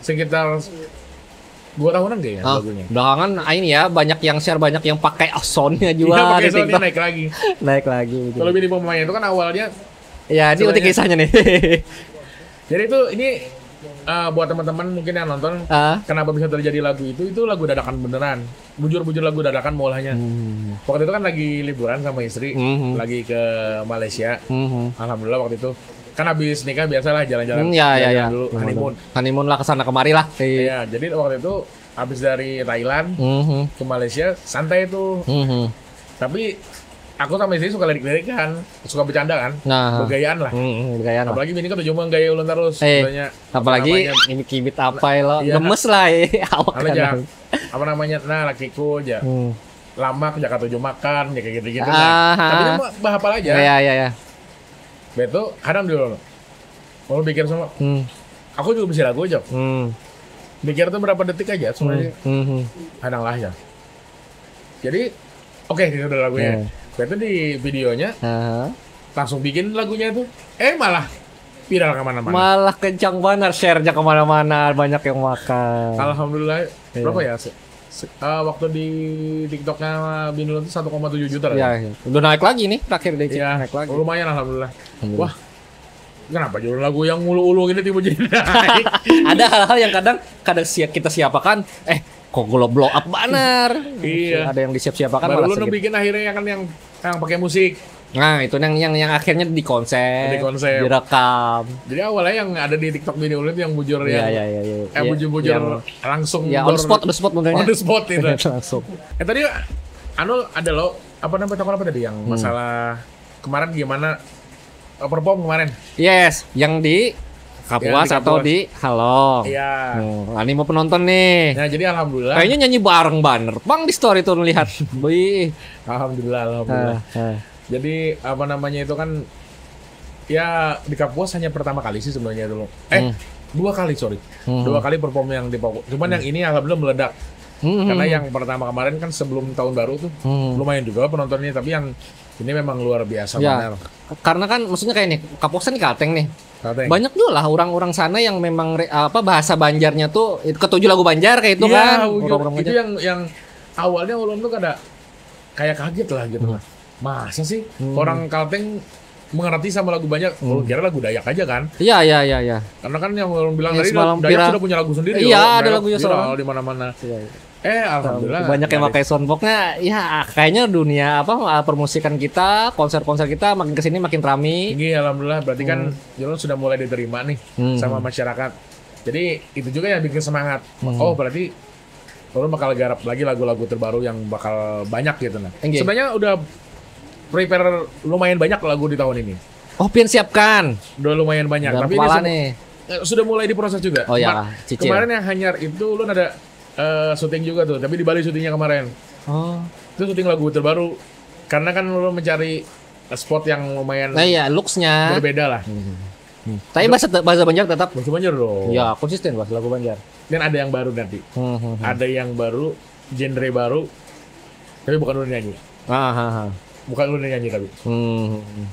Sekitar 2 tahunan kayaknya lagunya. Belakangan ini ya banyak yang share, banyak yang pakai soundnya juga. Iya, pakai di soundnya TikTok. naik lagi. Kalau Bini Pamamayan itu kan awalnya. Ya, ini udah kisahnya nih. Jadi ini buat teman-teman mungkin yang nonton, kenapa bisa terjadi lagu itu lagu dadakan beneran. Bujur-bujur lagu dadakan mulanya. Waktu itu kan lagi liburan sama istri, lagi ke Malaysia. Alhamdulillah waktu itu kan habis nikah biasalah jalan-jalan. Iya. Dulu Honeymoon lah, kesana kemari lah. Iya, jadi waktu itu habis dari Thailand ke Malaysia santai tuh. Tapi aku sama istri suka lirik-lirikan, suka bercanda kan, bergayaan lah. Bergayaan. Apalagi bini kan udah cuma gaya ulun terus. Apalagi ini kibit apa lo, gemes lah awak kan. Apa namanya? Nah, lakiku aja. Lama ke Jakarta tujuh makan, ya kayak gitu-gitu. Tapi ini mah hafal aja. Iya. Betul, kadang dulu. Kalau pikir semua, aku juga bisa lagu aja. Mikir tuh berapa detik aja sebenarnya. Kadang lah ya. Jadi, oke, itu udah lagunya. Betul di videonya, langsung bikin lagunya itu. Malah viral kemana-mana. Malah kencang banget, share-nya kemana-mana, banyak yang makan. Alhamdulillah, berapa ya? Waktu di TikToknya Binul itu 1,7 juta. Iya. Udah naik lagi nih, terakhir deh. Naik lagi. Lumayan alhamdulillah. Wah, kenapa jual lagu yang ulu-ulu gini tiba jadi naik? Ada hal-hal yang kadang kita siapakan, kok blow up banar. Iya. Ada yang disiap-siapakan baru lu bikin akhirnya kan yang pakai musik. Nah, itu yang akhirnya di konsep, direkam. Jadi awalnya yang ada di TikTok video itu yang bujur bujur-bujur langsung on the spot modelnya. On the spot itu. Langsung. Tadi ada lo apa namanya tadi yang masalah kemarin gimana perform kemarin? Yes, yang di Kapuas atau di Halong. Iya. Ini mau penonton nih. Nah, jadi alhamdulillah. Kayaknya nyanyi bareng banner. Bang di story tuh lihat. Wih. Alhamdulillah. Jadi apa namanya itu kan ya di Kapuas hanya pertama kali sih sebenarnya dulu. 2 kali sorry. 2 kali perform yang di Papua. Cuman yang ini alhamdulillah meledak. Karena yang pertama kemarin kan sebelum tahun baru tuh lumayan juga penontonnya, tapi yang ini memang luar biasa benar. Karena kan maksudnya kayak nih, Kapuas kan di Kalteng nih. Banyak juga lah orang-orang sana yang memang bahasa Banjarnya tuh ketujuh lagu Banjar kayak itu kan. Itu yang awalnya ulun tuh kayak kaget lah gitu. Masa sih orang Kalteng mengerti sama lagu Banjar? Kira lagu Dayak aja kan? Iya. Karena kan yang ulun bilang tadi Dayak sudah punya lagu sendiri. Iya, ada lagunya soal di mana-mana. Alhamdulillah. Banyak yang pakai soundboxnya. Ya, kayaknya dunia permusikan kita, konser-konser kita makin kesini makin ramai. Tinggi alhamdulillah. Berarti kan Ulun sudah mulai diterima nih sama masyarakat. Jadi itu juga yang bikin semangat. Oh, berarti Ulun bakal garap lagi lagu-lagu terbaru yang bakal banyak gitu nah. Sebenarnya udah prepare lumayan banyak lagu di tahun ini. Oh, pian siapkan. Udah lumayan banyak. Tapi ini sudah mulai diproses juga. Oh ya, cicil. Kemarin yang hanyar itu Ulun ada syuting juga tuh, tapi di Bali syutingnya kemarin. Itu syuting lagu terbaru. Karena kan Ulun mencari spot yang lumayan. Nah iya, looks-nya berbeda lah. Tapi bahasa Banjar tetap. Bahasa Banjar dong. Ya, konsisten bahasa lagu Banjar. Dan ada yang baru nanti. Ada yang baru, genre baru. Tapi bukan Ulun nyanyi. Bukan Ulun nyanyi tapi.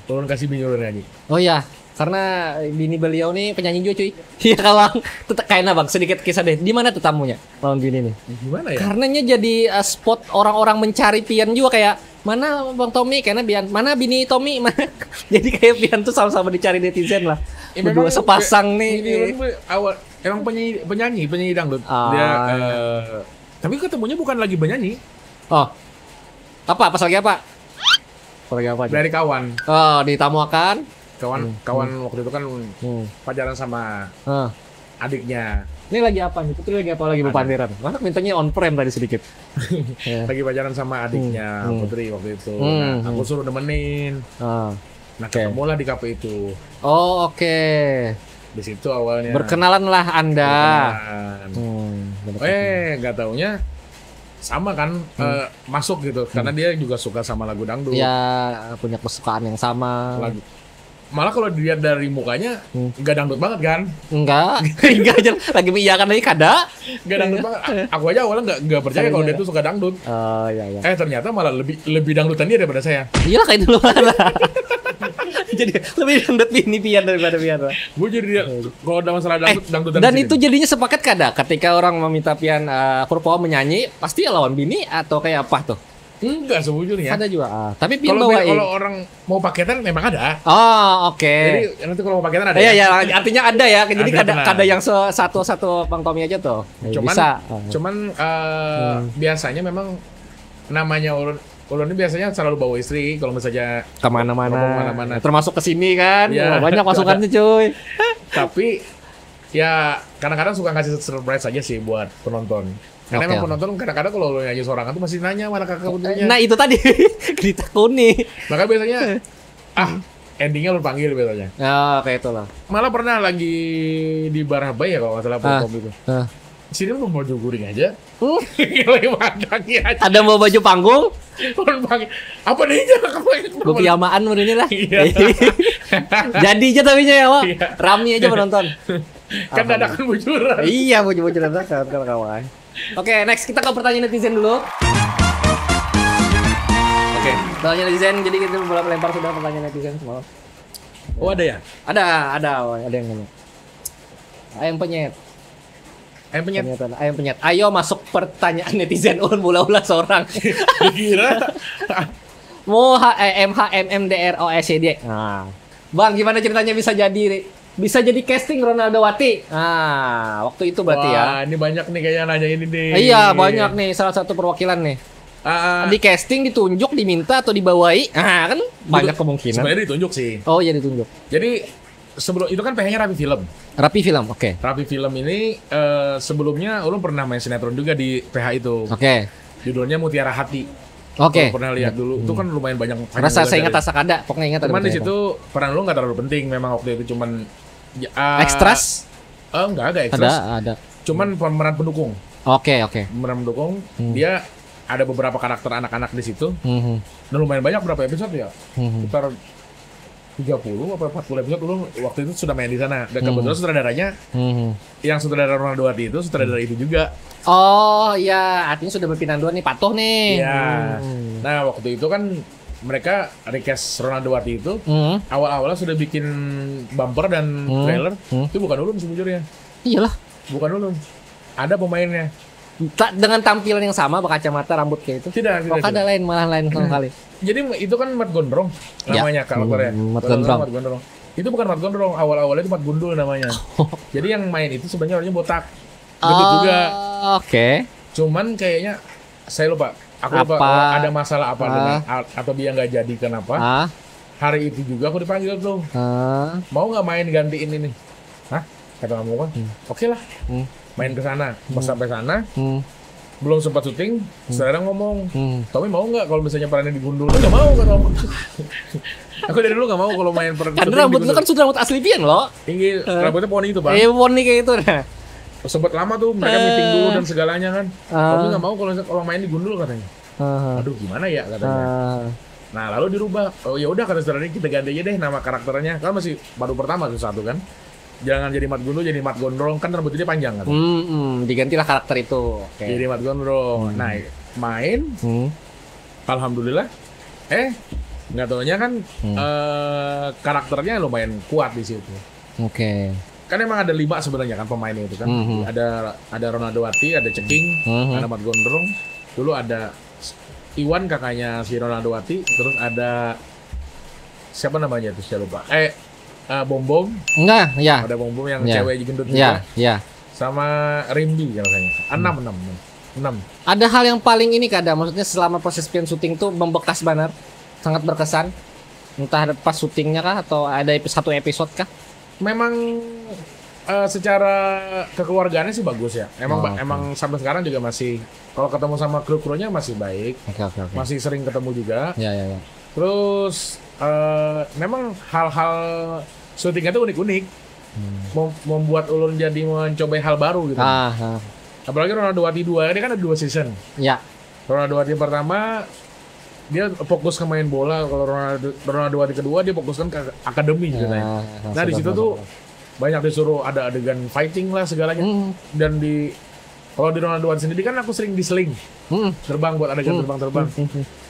Ulun kasih Bini Ulun nyanyi. Oh iya. Karena bini beliau nih penyanyi juga cuy. Iya Bang. Tetap kayaknya Bang, sedikit kisah deh. Di mana tuh tamunya lawan bini nih? Gimana ya? Karenanya jadi spot orang-orang mencari Pian juga kayak mana Bang Tommy, kayaknya Pian, mana bini Tommy, mana. Jadi kayak Pian tuh sama-sama dicari netizen lah. Berdua sepasang nih. Awal emang penyanyi dangdut. Dia tapi ketemunya bukan lagi penyanyi. Oh. Apa? Pas lagi apa? Pas lagi apa? Dari kawan. Oh, ditamukan. Kawan waktu itu kan pacaran sama adiknya. Ini lagi apa nih? Putri lagi apa lagi berpandiran? Mana mintanya on frame tadi sedikit. Lagi pacaran sama adiknya Putri waktu itu. Nah, aku suruh nemenin. Nah, ketemulah di kafe itu. Oh, oke. Di situ awalnya. Berkenalanlah Anda. Nggak taunya sama kan masuk gitu karena dia juga suka sama lagu dangdut. Ya, punya kesukaan yang sama. Malah kalau dilihat dari mukanya nggak dangdut banget kan? Enggak aja lagi mengiyakan lagi kada. Nggak dangdut banget. Aku aja awalnya nggak percaya kalau dia tuh suka dangdut. Oh iya. Ternyata malah lebih dangdutan dia daripada saya. Iyalah kayak dulu lah. Jadi lebih dangdut bini Pian daripada Pian. Gue jadi kalau ada masalah dangdutan. Dan itu jadinya sepakat kada ketika orang meminta Pian Purpo menyanyi pasti lawan bini atau kayak apa tuh? Enggak sebujurnya. Ada juga. Tapi Pian kalau bawain. Kalau orang mau paketan memang ada. Oh, oke. Jadi nanti kalau mau paketan ada. Iya, artinya ada ya. Jadi kada yang satu Bang Tommy aja tuh. Cuman biasanya memang namanya ulun ini biasanya selalu bawa istri kalau misalnya kemana-mana. Termasuk ke sini kan. Ya. Banyak masukannya cuy. Tapi ya kadang-kadang suka ngasih surprise aja sih buat penonton. Karena emang penonton kadang-kadang kalau lo nyanyi sorangan tuh masih nanya mana kakak putrinya. Nah itu tadi ditakuni. Maka biasanya endingnya lo panggil biasanya. Ya kayak itulah. Malah pernah lagi di Barabai ya kalau nggak salah Pop itu. Sini lo mau guring aja. Ada mau baju panggung? Apa nih? Gue pijamaan ini lah. Jadi aja tapi ya Wak. Rami aja penonton. Kan dadakan bujuran. Iya bujuran dadakan kawan. Oke, next kita ke pertanyaan netizen dulu. Oke, pertanyaan netizen. Jadi kita mulai melempar sudah pertanyaan netizen semalam. Oh ada ya? Ada yang nanya. Ayam penyet. Ayo masuk pertanyaan netizen mula-mula seorang. Kira. Mau MHMMDROSCD. Nah, Bang, gimana ceritanya bisa jadi casting Ronaldo Wati? Nah, waktu itu berarti ya. Ini banyak nih kayaknya nanya ini nih. Iya, banyak nih salah satu perwakilan nih. Di casting, ditunjuk, diminta atau dibawahi? Kan banyak kemungkinan. Sebenarnya ditunjuk sih. Oh iya ditunjuk. Jadi sebelum itu kan PH-nya Rapi Film. Rapi Film, oke. Rapi Film ini sebelumnya ulun pernah main sinetron juga di PH itu. Oke. Judulnya Mutiara Hati. Oke. Pernah lihat dulu. Itu kan lumayan banyak. Rasa saya ingat asa kada, pokoknya ingat. Cuman di situ peran lu nggak terlalu penting memang waktu itu cuman ekstras? Enggak ada ekstras. Ada. Cuman pemeran pendukung. Oke. Pemeran pendukung. Dia ada beberapa karakter anak-anak di situ. Dan lumayan banyak berapa episode ya? Sekitar 30 apa 40 episode dulu waktu itu sudah main di sana. Dan kebetulan sutradaranya yang sutradara Ronaldo Wati itu sutradara itu juga. Oh iya, artinya sudah berpindah dua nih, patuh nih. Iya. Nah waktu itu kan mereka request Ronaldo Wati itu awal-awalnya sudah bikin bumper dan trailer. Itu bukan ulun sejujurnya. Iyalah. Bukan ulun. Ada pemainnya. Dengan tampilan yang sama, berkacamata, rambut kayak itu. Tidak. Ada lain sama kali. Jadi itu kan Mat Gondrong namanya karakternya. Mat Gondrong. Itu bukan Mat Gondrong, awal-awalnya itu Mat Gundul namanya. Jadi yang main itu sebenarnya orangnya botak. Gendut juga. Oke. Cuman kayaknya saya lupa. Aku lupa ada masalah apa dengan atau dia nggak jadi kenapa. Hari itu juga aku dipanggil tuh. Mau nggak main gantiin ini? Hah? Kata kamu kan? Oke lah. Main ke sana. Pas sampai sana, belum sempat syuting, saudara ngomong, Tommy mau nggak kalau misalnya perannya digundul? Nggak mau kata kamu. Aku dari dulu nggak mau kalau main peran. Karena rambut lu kan sudah rambut asli Pian loh. Tinggi, rambutnya poni itu bang. Poni kayak itu. Sempat lama tuh mereka meeting dulu dan segalanya kan. Tommy nggak mau kalau main digundul katanya. Aduh gimana ya katanya. Nah lalu dirubah. Oh ya udah kata saudaranya kita ganti aja deh nama karakternya. Kan masih baru pertama tuh satu kan. Jangan jadi Mat Gundul, jadi Mat Gondrong kan rambutnya panjang kan. Digantilah karakter itu. Jadi Mat Gondrong. Nah main. Alhamdulillah. Nggak taunya kan karakternya lumayan kuat di situ. Oke. Kan emang ada 5 sebenarnya kan pemainnya itu kan. Ada Ronaldo Wati, ada Ceking, ada Mat Gondrong. Dulu ada Iwan kakaknya si Ronaldo Wati, terus ada siapa namanya itu saya lupa. Bom Bom. Enggak, ya. Ada Bom Bom yang Ya. cewek gendut Ya, juga. ya. Sama Rimdi katanya. 6. Ada hal yang paling ini kada, maksudnya selama proses pian syuting tuh membekas banget, sangat berkesan. Entah pas syutingnya kah atau ada satu episode kah? Memang secara kekeluargaannya sih bagus ya. Emang sampai sekarang juga masih kalau ketemu sama kru-krunya masih baik. Oke. Masih sering ketemu juga. Ya. Terus memang hal-hal syutingnya tuh unik-unik. Membuat ulun jadi mencoba hal baru gitu. Apalagi Ronaldo Wati 2, ini kan ada 2 season. Ya. Ronaldo Wati pertama dia fokus ke main bola, kalau Ronaldo Wati kedua dia fokuskan ke akademi ceritanya. Nah di situ tuh banyak disuruh ada adegan fighting lah segalanya. Dan kalau di Ronaldo Wati sendiri kan aku sering diseling, terbang buat adegan terbang.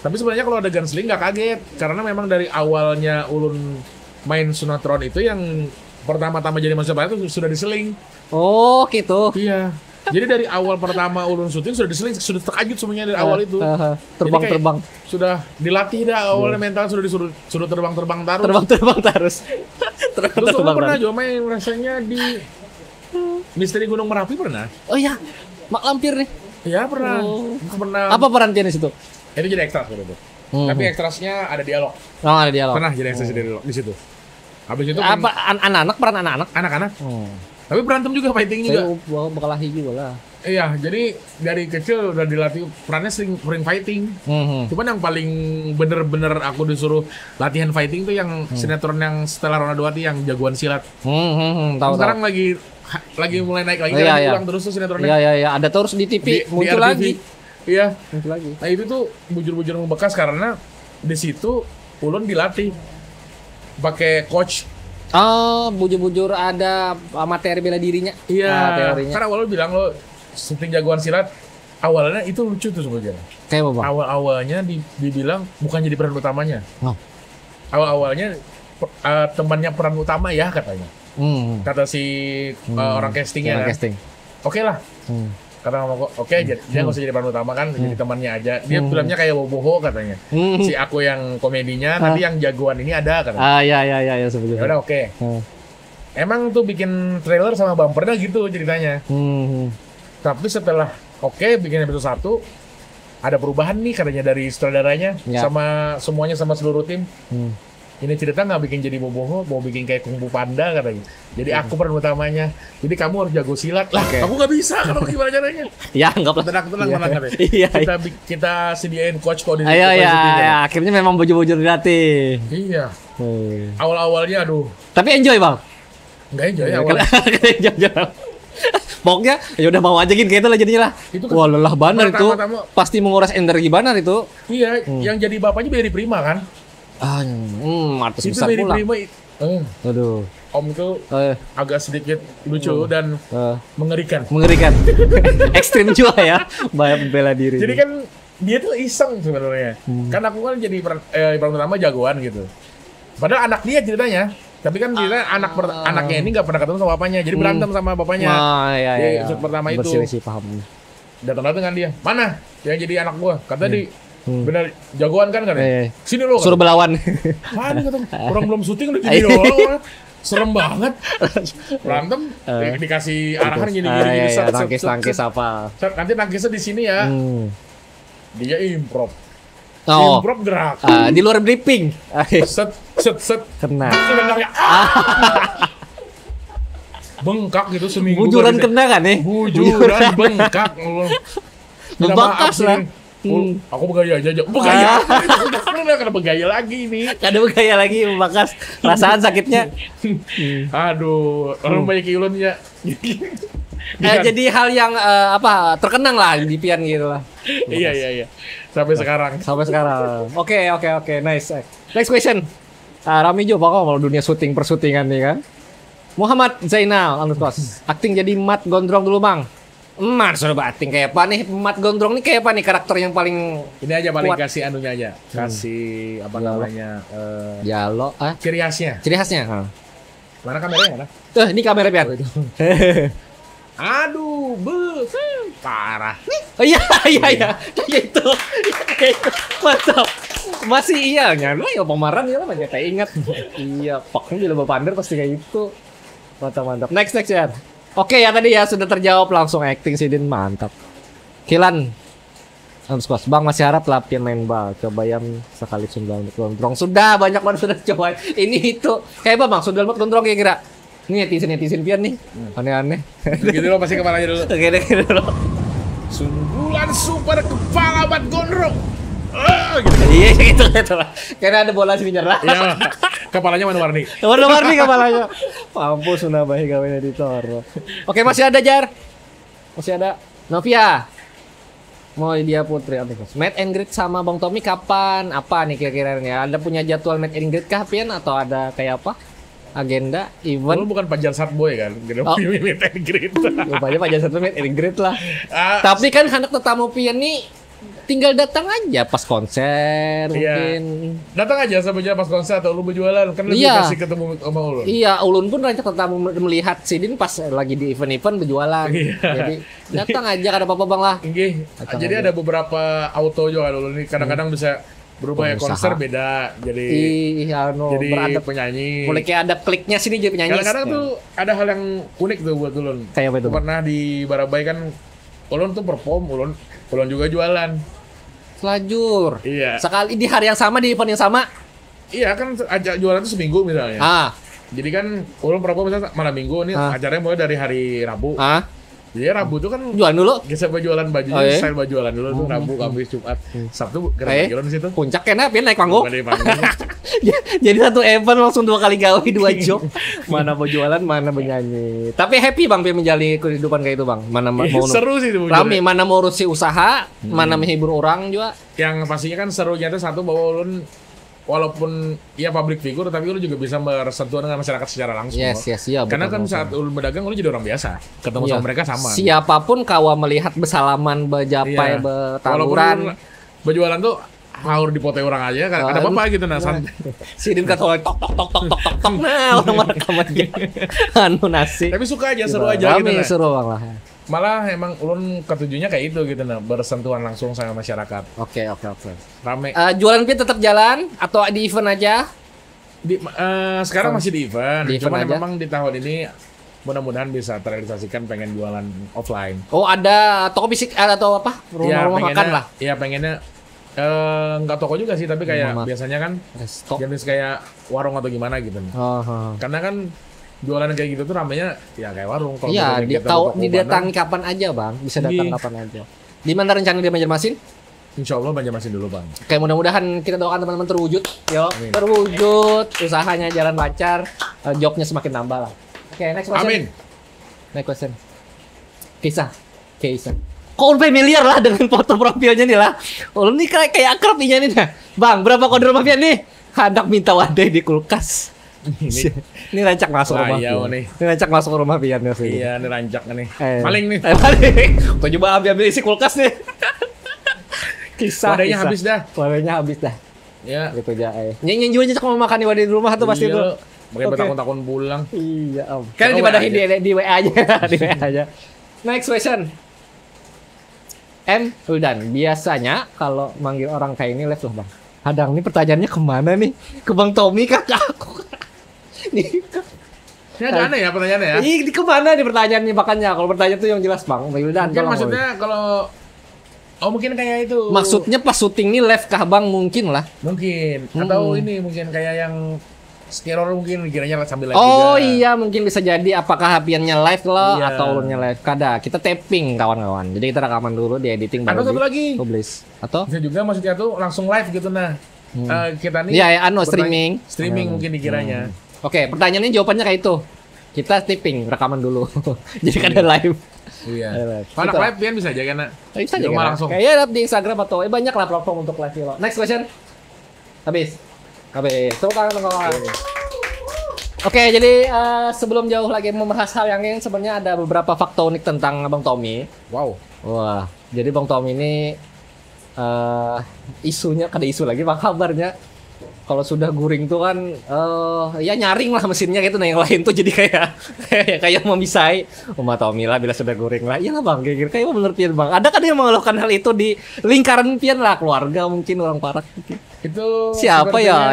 Tapi sebenarnya kalau adegan seling nggak kaget, karena memang dari awalnya ulun main sunatron itu yang pertama-tama jadi manusia itu sudah diseling. Oh gitu. Iya. Jadi dari awal pertama ulun syuting sudah diseling, sudah terkajut semuanya dari awal itu. Terbang. Sudah dilatih dah awalnya mental sudah disuruh terbang terus. Terbang terus. Terus aku pernah juga main rasanya di Misteri Gunung Merapi pernah. Oh ya, Mak Lampir nih. Iya pernah. Pernah. Apa peran dia di situ? Itu jadi ekstra itu. Tapi ekstrasnya ada dialog. Oh, ada dialog. Pernah jadi ekstra dialog di situ. Habis itu Apa anak-anak, peran anak-anak? Anak-anak. Tapi berantem juga, fighting juga. Saya berkelahi juga lah. Iya, jadi dari kecil udah dilatih perannya sering fighting. Cuman yang paling bener-bener aku disuruh latihan fighting tuh yang sinetron yang setelah Ronaldo Wati yang jagoan silat. Tahu. Sekarang lagi mulai naik lagi, ulang terus tuh sinetronnya. Iya, ada terus di TV muncul RTV. lagi. Iya, Muncul lagi. nah itu tuh bujur-bujur membekas karena di situ ulun dilatih pakai coach. Oh, bujur-bujur ada materi bela dirinya. Iya, teorinya. karena awal bilang lo syuting jagoan silat awalnya itu lucu tuh sebenarnya. Kayak apa? Awalnya dibilang bukan jadi peran utamanya. Oh. Awalnya temannya peran utama ya katanya. Kata si orang castingnya. Casting. Oke lah. Kata mama oke, dia nggak usah jadi peran utama kan, jadi temannya aja. Dia filmnya kayak boboho katanya. Si aku yang komedinya, nanti yang jagoan ini ada katanya. Ya sebetulnya. Ya udah oke. Emang tuh bikin trailer sama bumpernya gitu ceritanya. Tapi setelah bikin episode 1 ada perubahan nih katanya dari sutradaranya sama semuanya sama seluruh tim. Ini cerita nggak bikin jadi boboho, mau bikin kayak Kung Fu Panda katanya. Jadi aku peran utamanya. Jadi kamu harus jago silat lah. Aku nggak bisa, kalau gimana caranya? Ya anggaplah. Tenang katanya. Iya. Kita sediain coach koordinator. Iya. Akhirnya memang bujur-bujur dilatih. Iya. Awal-awalnya aduh. Tapi enjoy bang. Nggak enjoy awal. Enjoy. Pokoknya ya udah mau aja gitu lah jadinya lah. Itu kan wah lelah banget itu. Pasti menguras energi banget itu. Iya. Yang jadi bapaknya Berry Prima kan. Artis itu besar pula. Aduh. Om itu agak sedikit lucu dan mengerikan. Ekstrim juga ya, banyak bela diri. Jadi kan dia tuh iseng sebenarnya. Kan aku kan jadi peran utama jagoan gitu. Padahal anak dia ceritanya. Tapi kan ceritanya anaknya ini nggak pernah ketemu sama bapaknya. Jadi berantem sama bapaknya. Iya. Episode pertama itu. Berselisih paham. Datang-datang kan dia. Mana yang jadi anak gua? Kata benar jagoan kan sini lo suruh belawan. Mana kata orang belum syuting udah gini doang. Serem banget. Berantem dikasih arahan gini tangkis apa. Nanti tangkisnya di sini ya. Dia improv gerak. Di luar briefing. Set kena. Bengkak gitu seminggu. Bujuran kena kan nih? Bujuran bengkak. Membakas lah. Aku begaya aja. Begaya. Udah kena begaya lagi nih. Ada begaya lagi membakas perasaan sakitnya. Aduh, orang banyak ilun ya. Jadi hal yang terkenang lah di Pian gitu lah. Iya. Sampai sekarang. Oke, nice. Next question. Rami Jo, bakal kalau dunia syuting persyutingan nih kan. Muhammad Zainal, akting jadi Mat Gondrong dulu bang. Emat sudah bating kayak apa nih? Emat gondrong nih kayak apa nih karakter yang paling Ini aja paling kuat? kasih anunya aja. Kasih apa Jalo. namanya? Jalo, Ciri khasnya. ciri khasnya. Mana kameranya mana? Ini kamera Pian. Oh, itu. Aduh, parah. Oh iya kayak itu. Kayak itu. Mantap. Masih iya nyalo ya pemeran ya lah kayak ingat. Iya, paknya bila pander pasti kayak itu. Mantap. Next ya. Oke ya tadi ya sudah terjawab langsung acting Sidin mantap. Kilan. Kos Bang masih harap lah Pian main bal. Coba yang sekali sundal gondrong. Sudah banyak banget sudah coba. Ini itu kayak apa Bang sundal gondrong kira-kira. Ini netizen Pian nih. Aneh-aneh. Gitu loh pasti kepalanya dulu. Oke dulu. Sundulan super kepala bat gondrong. Gitu. Iya gitu lah. Karena ada bola sini nyerah. Iya, kepalanya warna-warni. Warna-warni kepalanya. Mampus sudah baik gawe editor. Oke masih ada Jar. Masih ada Novia. Mau dia Putri Meet and greet sama Bang Tommy kapan? Apa nih kira-kira ya? Ada punya jadwal meet and greet kah Pian atau ada kayak apa? Agenda Lu event? bukan Pajar Satboy kan? Gede Oh. meet and greet. Rupanya Pak Jasad meet and greet lah. Ah, Tapi kan anak tetamu Pian nih tinggal datang aja pas konser Iya. mungkin. datang aja sampai pas konser atau lu berjualan kan lebih Iya. kasih ketemu sama lu. Iya, Ulun pun rancak tetamu melihat Sidin pas lagi di event-event berjualan. Iya. Jadi datang aja kada apa-apa Bang lah. Nggih. Datang Jadi aja. ada beberapa auto juga dulu nih kadang-kadang bisa berubah ya Pengusaha. konser beda jadi Anu beradab. penyanyi. Mulai kayak ada kliknya sini jadi penyanyi. Kadang-kadang Ya. tuh ada hal yang unik tuh buat Ulun. Kayak apa itu, Bang? Pernah di Barabai kan Ulun tuh perform, Ulun juga jualan. Selajur. Iya. Sekali di hari yang sama di event yang sama. Iya kan ajak jualan tuh seminggu misalnya. Ah, Jadi kan Ulun perform misalnya malam minggu nih Ah. acaranya mulai dari hari Rabu. ah, Jadi Rabu tuh kan jualan dulu. geser jualan bajunya, Oh, iya? style baju jualan dulu tuh Rabu, Kamis, Jumat, Sabtu Eh. gerak di situ. Puncak kena Pian naik panggung. Bukan di panggung. Jadi satu event langsung 2 kali gawe 2 job. Mana mau jualan, mana bernyanyi. Tapi happy Bang Pian menjalani kehidupan kayak itu Bang. Mana mau Seru sih itu. rame, mana mau urusi usaha, mana menghibur orang juga. Yang pastinya kan serunya tuh satu bahwa Ulun walaupun ya public figure tapi Ulun juga bisa bersentuhan dengan masyarakat secara langsung. Yes, iya. Karena kan betul. saat Ulun berdagang Ulun jadi orang biasa. Ketemu Iya. sama mereka sama. Siapapun kawa melihat besalaman bejapai Iya. Walaupun bertaburan. Ulun berjualan tuh haur dipotong orang aja kan ada apa-apa gitu nah santai. Sidin kata tok tok nah orang merekam aja. Anu nasi. Tapi suka aja seru aja gitu Rame, nah. seru Bang lah. Malah emang Ulun ketujuhnya kayak itu gitu nah, bersentuhan langsung sama masyarakat. Oke. Rame. Jualan Pian tetap jalan atau di event aja? Sekarang masih di event, Di event cuman aja? memang di tahun ini mudah-mudahan bisa terrealisasikan pengen jualan offline. Oh, ada toko fisik atau apa? Rumah-rumah makan lah. Ya pengennya nggak toko juga sih, tapi kayak Rumah makan. biasanya kan Resto. jenis kayak warung atau gimana gitu. Oh. Karena kan jualan kayak gitu tuh ramenya ya kayak warung. Kalau Iya, misalnya dia kita tahu toko didatangi kapan aja, Bang. Bisa datang Iya. kapan aja. Di mana rencana dia Banjarmasin? Bandung, Insya Allah Banjarmasin dulu bang. Kayak mudah-mudahan kita doakan teman-teman terwujud. Yo, Amin. terwujud, usahanya jalan lancar, jobnya semakin nambah lah. Oke, next question. Amin. Next question. Kisah. Kok udah familiar lah dengan foto profilnya nih lah. Oh, ini kayak akrab nih nih. Bang, berapa kode rumah Pian nih? Hendak minta wadai di kulkas. Ini rancak masuk rumah Layau Pian. nih. Ini rancak masuk rumah Pian ya sih. Iya, ini rancak nih. Eh. Maling nih. Maling. Kau coba ambil isi kulkas nih. Kisah. Wadahnya kisah. habis dah. Wadahnya habis dah. Ya. Gitu aja. Nyanyi juga cak mau makan di wadah di rumah tuh pasti Iya, tuh. lo. Makanya Oke. bertahun-tahun pulang. Iya, Om. Kan Di dipadahin WA aja. di WA aja, di WA aja. Next question. Uldan, biasanya kalau manggil orang kayak ini live loh Bang. Hadang nih pertanyaannya kemana nih? Ke Bang Tommy kah? Ke aku? Nih, Ini agak aneh ya pertanyaannya ya. ini kemana nih pertanyaannya makanya? Kalau pertanyaan tuh yang jelas Bang. Uldan, Mungkin tolong, maksudnya kalau mungkin kayak itu. Boy. Maksudnya pas syuting nih live kah Bang? Mungkin lah. Mungkin atau ini mungkin kayak yang scare mungkin kiranya sambil live Oh juga. iya, mungkin bisa jadi apakah Hapiannya live loh Iya. atau ulunnya live. Kada, kita taping kawan-kawan. Jadi kita rekaman dulu, di editing Atau satu lagi. publish. Atau Bisa juga maksudnya tuh langsung live gitu nah. Kita nih Iya, ya, anu, bertanya- streaming. Streaming mungkin dikiranya. Oke, pertanyaannya jawabannya kayak itu. Kita taping, rekaman dulu. Jadi kan ada live. Iya. Live. Kalau Gitu. live Pian bisa aja kan. Bisa Di aja rumah kan? langsung. Kayaknya di Instagram atau banyak lah platform untuk live lo. Next question. Habis. Tepuk tangan kawan. Oke, jadi sebelum jauh lagi membahas hal yang lain, sebenarnya ada beberapa fakta unik tentang Bang Tommy. Wow. Wah, jadi Bang Tommy ini isunya kada isu lagi, Bang, kabarnya kalau sudah guring tuh kan ya nyaring lah mesinnya gitu. Nah yang lain tuh jadi kayak memisai Uma Tommy lah bila sudah guring lah. Iya lah Bang, kayak bener pian Bang. Ada kan yang mengeluhkan hal itu di lingkaran pian lah, keluarga mungkin orang parak gitu. Itu siapa ya?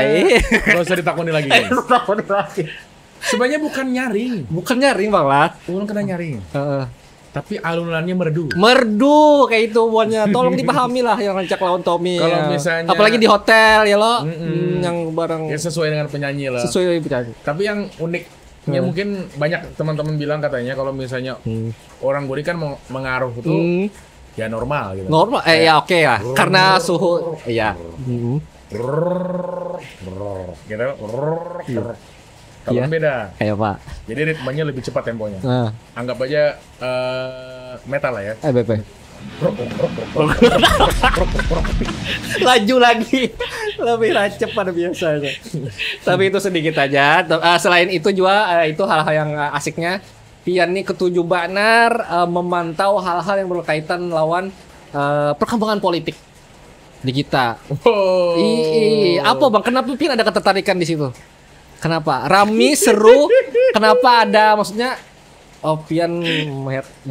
Gak usah ditakuni lagi. Takoni lagi. Sebenarnya bukan nyaring. Bukan nyaring Bang lah. Bukan kena nyaring. Tapi alunannya merdu. Merdu kayak itu buahnya. Tolong dipahami lah yang ngajak lawan Tommy. Kalau ya. misalnya apalagi di hotel ya lo, yang bareng ya sesuai dengan penyanyi lah. sesuai penyanyi. Tapi yang uniknya mungkin banyak teman-teman bilang katanya kalau misalnya orang guring kan mengaruh itu ya normal gitu. Normal, ya oke lah. Karena suhu, iya. Gitu. Kalau Iya. beda. Kayak Pak. Jadi ritmenya lebih cepat temponya. Nah, Anggap aja metal lah ya. BP. Laju lagi. Lebih rancep pada biasanya. Tapi itu sedikit aja. Selain itu juga itu hal-hal yang asiknya. Pian nih ketujuh banar memantau hal-hal yang berkaitan lawan perkembangan politik di kita. Apa Bang? Kenapa Pian ada ketertarikan di situ? Kenapa? Rame, seru. Kenapa ada maksudnya Pian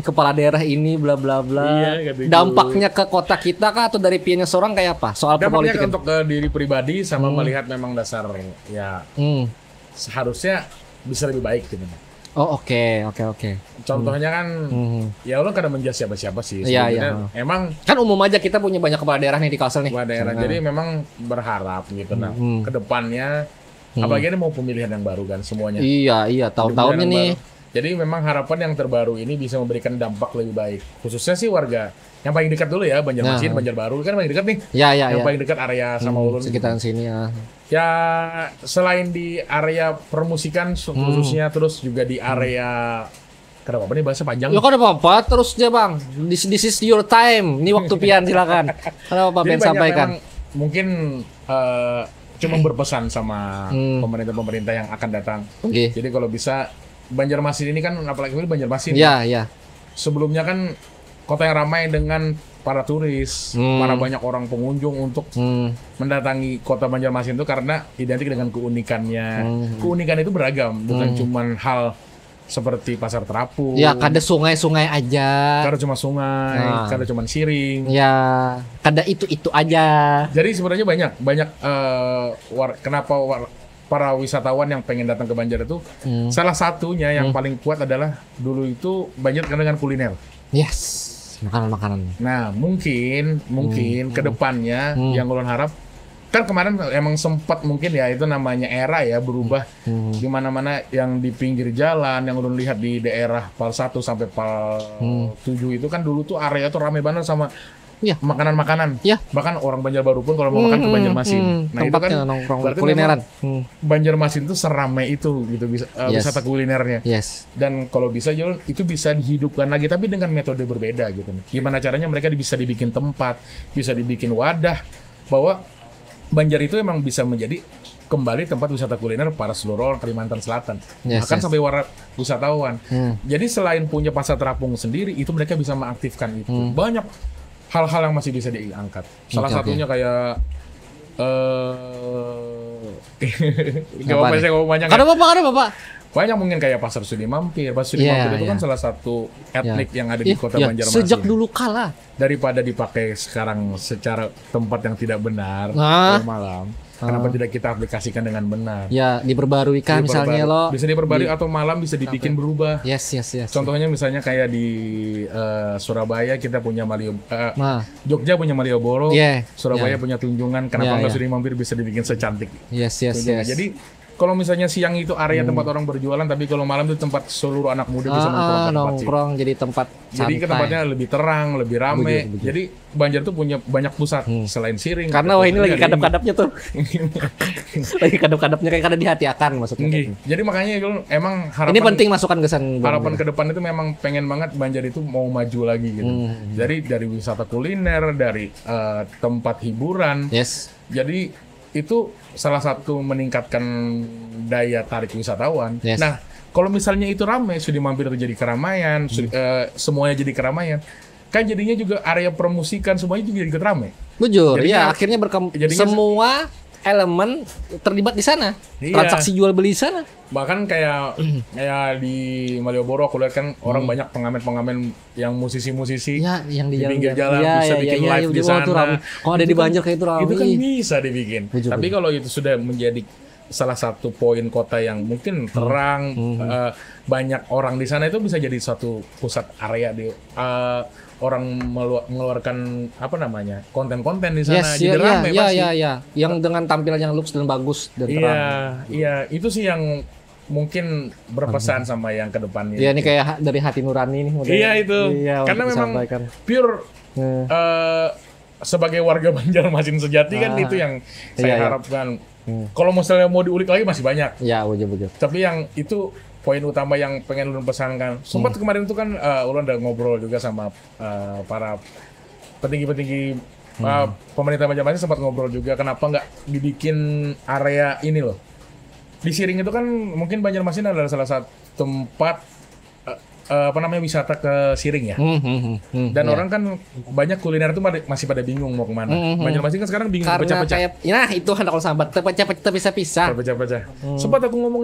kepala daerah ini bla bla bla. Iya, dampaknya ke kota kita kah atau dari Piannya seorang kayak apa? Soal dampaknya perpolitikan. untuk diri pribadi sama melihat memang dasar ya seharusnya bisa lebih baik gitu. Oh oke. Contohnya kan ya lo kadang menjudge siapa-siapa sih. Iya. Emang Kan umum aja kita punya banyak kepala daerah nih di Kalsel nih. kepala daerah. Jadi memang berharap gitu nah ke depannya apalagi ini mau pemilihan yang baru kan semuanya. Iya, tahun-tahun Pemilihan ini. yang baru. Jadi memang harapan yang terbaru ini bisa memberikan dampak lebih baik. Khususnya sih warga yang paling dekat dulu ya, Banjarmasin, Banjarbaru kan paling dekat nih. Iya. Yang paling dekat area sama Ulun. Sekitaran sini ya. Ya selain di area permusikan khususnya terus juga di area kenapa nih bahasa panjang? Ya kan apa-apa terus aja Bang. This is your time. Ini waktu Pian silakan. Kenapa Jadi Pian banyak sampaikan? memang mungkin cuma berpesan sama pemerintah-pemerintah yang akan datang. Oke. Jadi kalau bisa Banjarmasin ini kan apalagi ini Banjarmasin. Iya. Sebelumnya kan kota yang ramai dengan para turis, para banyak orang pengunjung untuk mendatangi kota Banjarmasin itu karena identik dengan keunikannya. Keunikan itu beragam, bukan cuman hal seperti pasar terapung. Ya, kada sungai-sungai aja. Kada cuma sungai, kada cuma siring. Ya, kada itu aja. Jadi sebenarnya banyak kenapa para wisatawan yang pengen datang ke Banjar itu salah satunya yang paling kuat adalah dulu itu Banjar dengan kuliner. Yes, makanan-makanan. Nah, mungkin ke depannya yang ulun harap kan kemarin emang sempat mungkin ya itu namanya era ya berubah di mana-mana yang di pinggir jalan yang ulun lihat di daerah Pal 1 sampai Pal 7 itu kan dulu tuh area tuh ramai banget sama makanan-makanan. Ya. Bahkan orang Banjarbaru pun kalau mau makan ke Banjarmasin. Nah, itu kan nongkrong berarti kulineran. Banjarmasin itu seramai itu gitu wisata kulinernya. Yes. Dan kalau bisa itu bisa dihidupkan lagi tapi dengan metode berbeda gitu. Gimana caranya mereka bisa dibikin tempat, bisa dibikin wadah bahwa Banjar itu emang bisa menjadi kembali tempat wisata kuliner para seluruh orang Kalimantan Selatan. Bahkan sampai wisatawan. Jadi selain punya pasar terapung sendiri, itu mereka bisa mengaktifkan itu. Banyak hal-hal yang masih bisa diangkat. Salah satunya kayak gak apa-apa saya ngomong banyak. Kada apa-apa. Banyak mungkin kayak Pasar Sudi Mampir. Pasar Sudi Mampir itu kan salah satu etnik yang ada di kota Banjarmasin. Sejak dulu kala. Daripada dipakai sekarang secara tempat yang tidak benar malam. Kenapa tidak kita aplikasikan dengan benar? Ya, diperbarui misalnya lo. Bisa diperbarui atau malam bisa dibikin berubah. Yes. Contohnya misalnya kayak di Surabaya kita punya Jogja punya Malioboro. Surabaya punya Tunjungan. Kenapa nggak Sudi Mampir bisa dibikin secantik? Yes. Jadi kalau misalnya siang itu area tempat orang berjualan, tapi kalau malam itu tempat seluruh anak muda bisa nongkrong jadi tempat santai. Jadi ke tempatnya lebih terang, lebih rame. Jadi Banjar tuh punya banyak pusat selain siring. Karena ini lagi kadap-kadapnya tuh. Lagi kadap-kadapnya kayak kada dihati-akan maksudnya. Jadi makanya itu emang harapan. Ini penting masukan kesan. Harapan ke depan itu memang pengen banget Banjar itu mau maju lagi gitu. Jadi dari wisata kuliner, dari tempat hiburan. Yes. Jadi itu salah satu meningkatkan daya tarik wisatawan. Yes. Nah, kalau misalnya itu ramai, sudah mampir terjadi keramaian, semuanya jadi keramaian, kan jadinya juga area permusikan semuanya juga jadi ikut ramai. Bujur, Jadinya- ya akhirnya jadinya- semua elemen terlibat di sana. Iya. Transaksi jual beli di sana. Bahkan kayak di Malioboro aku lihat kan orang banyak pengamen-pengamen yang musisi-musisi Ya, yang di pinggir jalan. jalan bisa bikin live di sana. Tuh rame. Kalau ada Itu di kan- Banjar kayak itu rame. Itu kan bisa dibikin. Bujur, Tapi kalau itu sudah menjadi salah satu poin kota yang mungkin terang, banyak orang di sana itu bisa jadi satu pusat area di orang mengeluarkan konten-konten di sana jadi ramai pasti. ya. Yang dengan tampilan yang looks dan bagus dan terang. Iya, itu sih yang mungkin berpesan sama yang ke depannya. Iya, ini kayak dari hati nurani nih. modelnya. Iya itu. Iya, Karena untuk memang disampaikan. pure Eh, sebagai warga Banjarmasin sejati kan itu yang saya Iya. harapkan. Kalau misalnya mau diulik lagi masih banyak. Ya, bujur. Tapi yang itu poin utama yang pengen ulun pesankan. Sempat kemarin itu kan ulun udah ngobrol juga sama para petinggi-petinggi pemerintah Banjarmasin, sempat ngobrol juga kenapa nggak dibikin area ini loh. Di Siring itu kan mungkin Banjarmasin adalah salah satu tempat wisata ke Siring ya. Dan Iya. orang kan banyak kuliner itu masih pada bingung mau kemana. Banjarmasin kan sekarang bingung Karena pecah-pecah. kayak, nah itu hendak kalau sambat, terpisah-pisah. Terpecah-pecah. Sempat aku ngomong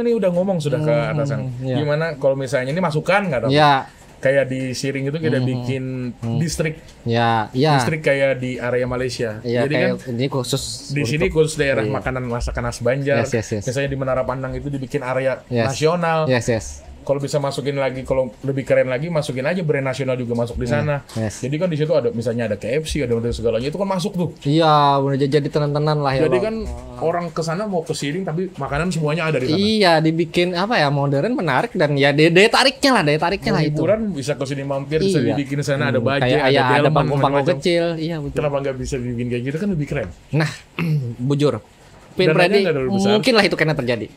sudah ke atasan. Iya. Gimana kalau misalnya ini masukan nggak tahu. Ya, Kayak di Siring itu kita bikin distrik ya. distrik kayak di area Malaysia. Iya, Jadi kayak kan ini khusus di sini khusus daerah makanan masakan khas Banjar. Yes. Misalnya di Menara Pandang itu dibikin area Yes. nasional. Yes. Kalau bisa masukin lagi, kalau lebih keren lagi masukin aja brand nasional juga masuk di sana. Yes. Jadi kan di situ ada misalnya ada KFC, ada segalanya itu kan masuk tuh. Iya, udah jadi tenan-tenan lah ya. Jadi Bang. kan orang ke sana mau ke Siring tapi makanan semuanya ada di sana. Iya, dibikin modern, menarik dan ya daya tariknya lah itu. Hiburan bisa ke sini mampir, bisa Iya. dibikin di sana ada baja, Kayak ada ada delman, panggung-panggung macam-macam. kecil. Iya, betul. Kenapa nggak bisa dibikin kayak gitu kan lebih keren? Nah, bujur. Pin Dananya Brady, nggak terlalu besar. mungkin lah itu kena terjadi.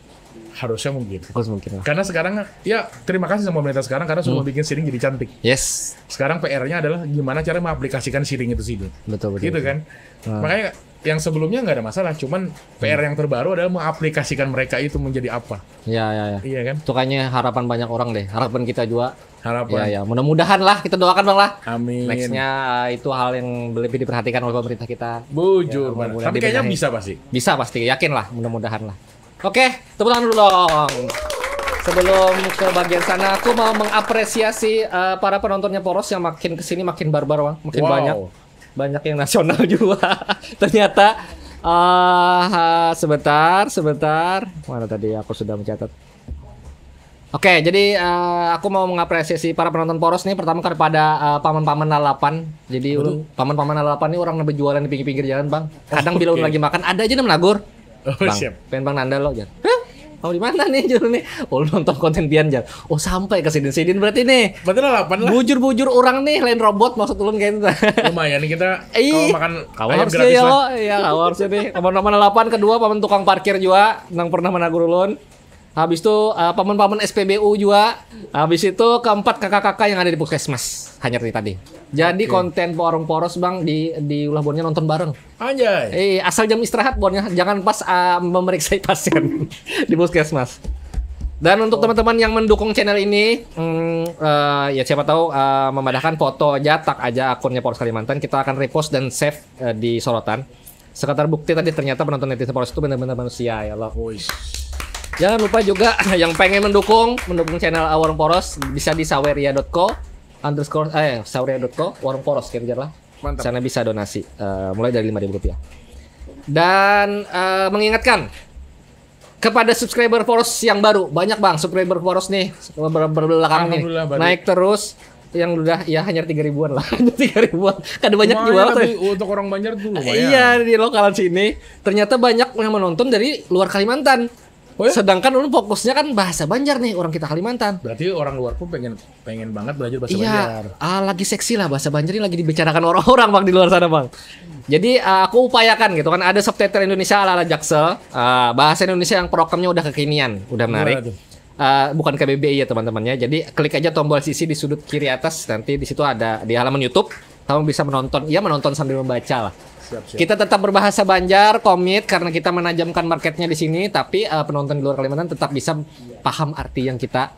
Harusnya mungkin. Harus mungkin lah. Karena sekarang ya terima kasih sama pemerintah sekarang karena sudah bikin Siring jadi cantik. Yes, Sekarang PR-nya adalah gimana cara mengaplikasikan Siring itu sini. betul. Gitu kan. Makanya yang sebelumnya nggak ada masalah, cuman PR yang terbaru adalah mengaplikasikan mereka itu menjadi apa. Ya. Iya kan? Itu kayaknya harapan banyak orang deh. Harapan kita juga. Harapan. Ya. Mudah-mudahan lah kita doakan Bang lah. Amin. Nextnya itu hal yang lebih diperhatikan oleh pemerintah kita. Bujur, Ya, Bang. mudah-mudahan Tapi kayaknya dibenahi. bisa pasti. Bisa pasti, yakin lah, mudah-mudahan lah. Oke, tepuk tangan dulu dong. Sebelum ke bagian sana, aku mau mengapresiasi para penontonnya Poros yang makin kesini makin barbar, Bang. Makin Wow. banyak yang nasional juga. Ternyata sebentar. Mana tadi aku sudah mencatat. Oke, jadi aku mau mengapresiasi para penonton Poros nih. Pertama kepada paman-paman lalapan. Jadi paman-paman lalapan ini orang yang berjualan di pinggir-pinggir jalan, Bang. Kadang bila oke. lagi makan ada aja yang menagur. Oh, Bang, siap. pengen Bang Nanda lo, Jan. Hah? Mau di mana nih Jur nih? Oh, lu nonton konten Bian, Jan. Oh, sampai ke Sidin berarti nih. Berarti 8 lah. Bujur-bujur orang nih, lain robot maksud ulun kayak gitu. Lumayan nih kita Ih, kalau makan kamu ayam harusnya gratis ya lah. lo. Iya, kamu harusnya nih. Paman-paman 8 kedua paman tukang parkir juga nang pernah menagur ulun. Habis itu paman-paman SPBU juga. Habis itu keempat kakak-kakak yang ada di puskesmas. Hanya tadi. Jadi konten warung Poros Bang di ulah bonnya nonton bareng. Anjay. Asal jam istirahat bonnya, jangan pas memeriksa pasien di puskesmas. Dan untuk teman-teman yang mendukung channel ini, ya siapa tahu memadakan foto aja, tag aja akunnya Poros Kalimantan, kita akan repost dan save di sorotan. Sekadar bukti tadi ternyata penonton netizen Poros itu benar-benar manusia ya Allah. Jangan lupa juga yang pengen mendukung channel Warung Poros bisa di saweria.co saweria.co Warung Poros kira-kira lah. Mantap. Sana bisa donasi mulai dari Rp5.000. Dan mengingatkan kepada subscriber Poros yang baru, banyak Bang subscriber Poros nih berbelakang nih. Alhamdulillah, baru. Naik terus yang udah ya hanya 3.000-an lah. 3.000-an. Kan ada banyak Lumayan jual tapi untuk orang Banjar tuh lumayan. Iya di lokalan sini ternyata banyak yang menonton dari luar Kalimantan. Oh ya? Sedangkan ulun fokusnya kan bahasa Banjar nih, orang kita Kalimantan. Berarti orang luar pun pengen banget belajar bahasa Banjar. Iya, lagi seksi lah bahasa Banjar ini lagi dibicarakan orang-orang Bang di luar sana Bang. Jadi aku upayakan gitu kan ada subtitle Indonesia ala Jaksel, bahasa Indonesia yang programnya udah kekinian, udah menarik. Gimana tuh? Bukan KBBI ya teman-temannya. Jadi klik aja tombol sisi di sudut kiri atas nanti di situ ada di halaman YouTube kamu bisa menonton sambil membaca lah. Siap. Kita tetap berbahasa Banjar, komit karena kita menajamkan marketnya di sini, tapi penonton di luar Kalimantan tetap bisa paham arti yang kita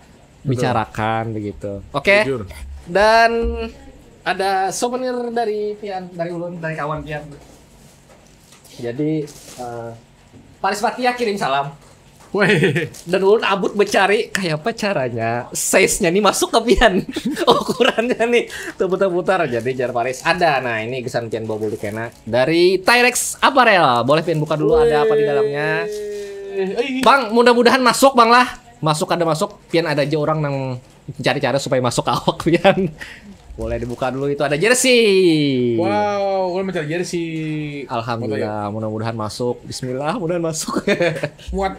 bicarakan begitu. Oke. Dan ada souvenir dari Ulun, dari kawan Pian. Jadi Paris Fatia kirim salam. Wih. Dan Ulun abut mencari kayak apa caranya size-nya nih masuk ke Pian. Ukurannya nih putar-putar. Jadi jar Paris ada. Nah, ini kesan Pian bawa bulu kena dari Tyrex Apparel. Boleh Pian buka dulu ada apa di dalamnya. Bang, mudah-mudahan masuk Bang lah. Masuk Pian ada aja orang yang cari cara supaya masuk ke awak Pian. Boleh dibuka dulu, itu ada jersey. Wow, gue mencari jersey. Alhamdulillah, mudah-mudahan masuk. Bismillah, mudah-mudahan masuk. Muat.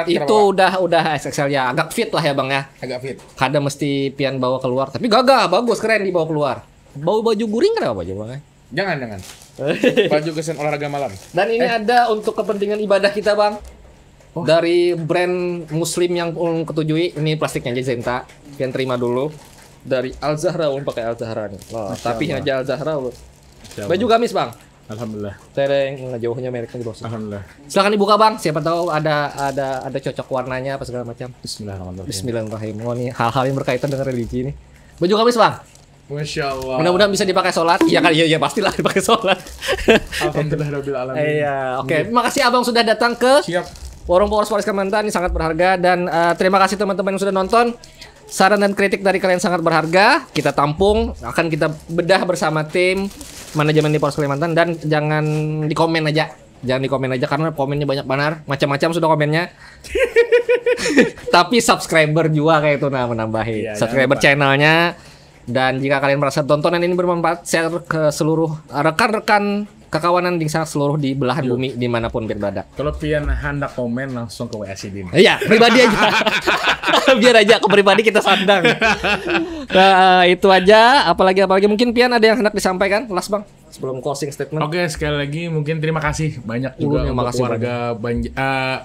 Itu udah XXL ya, agak fit lah ya Bang ya. Agak fit. Kadang mesti Pian bawa keluar, tapi gagah, bagus, keren dibawa keluar. Bawa baju guring kenapa baju Bang? Jangan. Baju kesan olahraga malam. Dan ini ada untuk kepentingan ibadah kita Bang. Dari brand muslim yang ketujui, ini plastiknya aja Zenta. Pian terima dulu. Dari Al Zahra, pakai Al Zahra nih. Tapi aja Al Zahra. Baju gamis Bang. Alhamdulillah. Tereng ngejauhnya mereknya di bawah. Alhamdulillah. Silakan dibuka Bang. Siapa tahu ada cocok warnanya apa segala macam. Bismillahirrahmanirrahim. Oh, ini hal-hal yang berkaitan dengan religi ini. Baju gamis Bang. Masya Allah. Mudah-mudahan bisa dipakai sholat. Iya kan? Iya pastilah dipakai sholat. Alhamdulillahirabbil alamin. Iya. Oke. Terima kasih Abang sudah datang ke Warung Poros Kalimantan. Ini sangat berharga dan terima kasih teman-teman yang sudah nonton. Saran dan kritik dari kalian sangat berharga. Kita tampung, akan kita bedah bersama tim manajemen di Poros Kalimantan dan jangan di komen aja. Jangan di komen aja karena komennya banyak benar, macam-macam sudah komennya. Tapi subscriber juga kayak itu menambahi. Subscriber channelnya. Dan jika kalian merasa tontonan ini bermanfaat, share ke seluruh rekan-rekan kekawanan di seluruh di belahan bumi dimanapun berada. Kalau Pian hendak komen langsung ke WA Sidin. Iya, pribadi aja. Biar aja ke pribadi kita sandang. Nah, itu aja. Apalagi mungkin Pian ada yang hendak disampaikan, last Bang, sebelum closing statement. Oke, sekali lagi mungkin terima kasih banyak juga untuk warga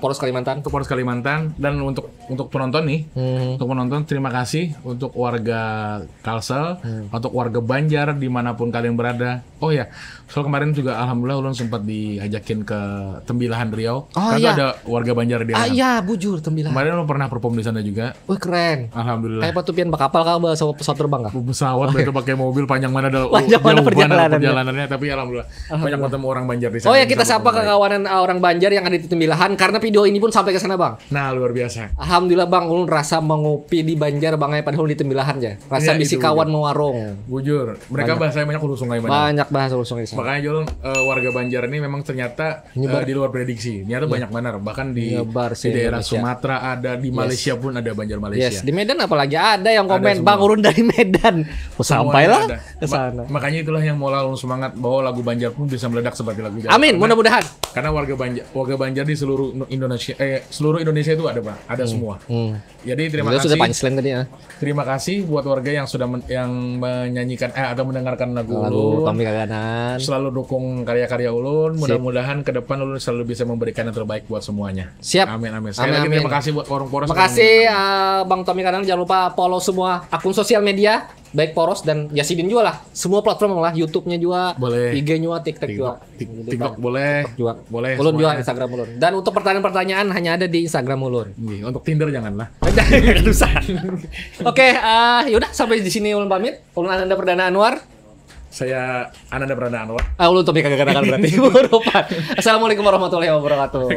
Poros Kalimantan. Untuk Poros Kalimantan dan untuk penonton nih. Untuk penonton terima kasih untuk warga Kalsel, untuk warga Banjar dimanapun kalian berada. Oh ya, soal kemarin juga alhamdulillah ulun sempat diajakin ke Tembilahan Riau. Karena ada warga Banjar di sana. Iya, bujur Tembilahan. Kemarin ulun pernah perform di sana juga. Wih, keren. Alhamdulillah. Kayak Pian bakapal kah pesawat terbang kah? Pesawat itu pakai mobil panjang mana perjalanannya, tapi alhamdulillah banyak ketemu orang Banjar di sana. Oh ya, kita sapa ke kawanan orang Banjar yang ada di Tembilahan karena video ini pun sampai ke sana Bang. Nah, luar biasa. Alhamdulillah Bang, ulun rasa mengopi di Banjar Bang padahal di Tembilahan ya. Rasa bisi kawan mewarung. Bujur, mereka bahasanya banyak hulu sungai mana. Banyak bahasa hulu sungai. Makanya Jol, warga Banjar ini memang ternyata di luar prediksi. Ternyata banyak benar, bahkan di daerah Sumatera ada, di Malaysia pun ada Banjar Malaysia. Yes, di Medan apalagi ada yang komen Bang urun dari Medan. Sampailah ke sana. Makanya itulah yang mau lalu semangat bahwa lagu Banjar pun bisa meledak seperti lagu Jawa. Amin, mudah-mudahan. Karena warga Banjar di seluruh Indonesia itu ada Bang, ada semua. Jadi terima kasih. Sudah punchline tadi ya. Terima kasih buat warga yang sudah yang menyanyikan atau mendengarkan lagu Ulun. Kami Kaganan. Selalu dukung karya-karya Ulun. Mudah-mudahan ke depan Ulun selalu bisa memberikan yang terbaik buat semuanya. Siap. Amin. Sekali lagi terima kasih buat Warung Poros. Terima kasih Bang Tommy Kaganan. Jangan lupa follow semua akun sosial media baik Poros dan Yasidin juga lah. Semua platform lah, YouTube-nya juga, boleh. IG-nya juga, TikTok juga. TikTok boleh. TikTok juga. Boleh. Ulun juga Instagram Ulun. Dan untuk pertanyaan-pertanyaan hanya ada di Instagram Ulun. Untuk Tinder janganlah. Susah. Oke, yaudah sampai di sini Ulun pamit. Ulun Ananda Perdana Anwar. Saya Ananda Perdana Anwar. Ulun Tommy Kaganan berarti. Assalamualaikum warahmatullahi wabarakatuh.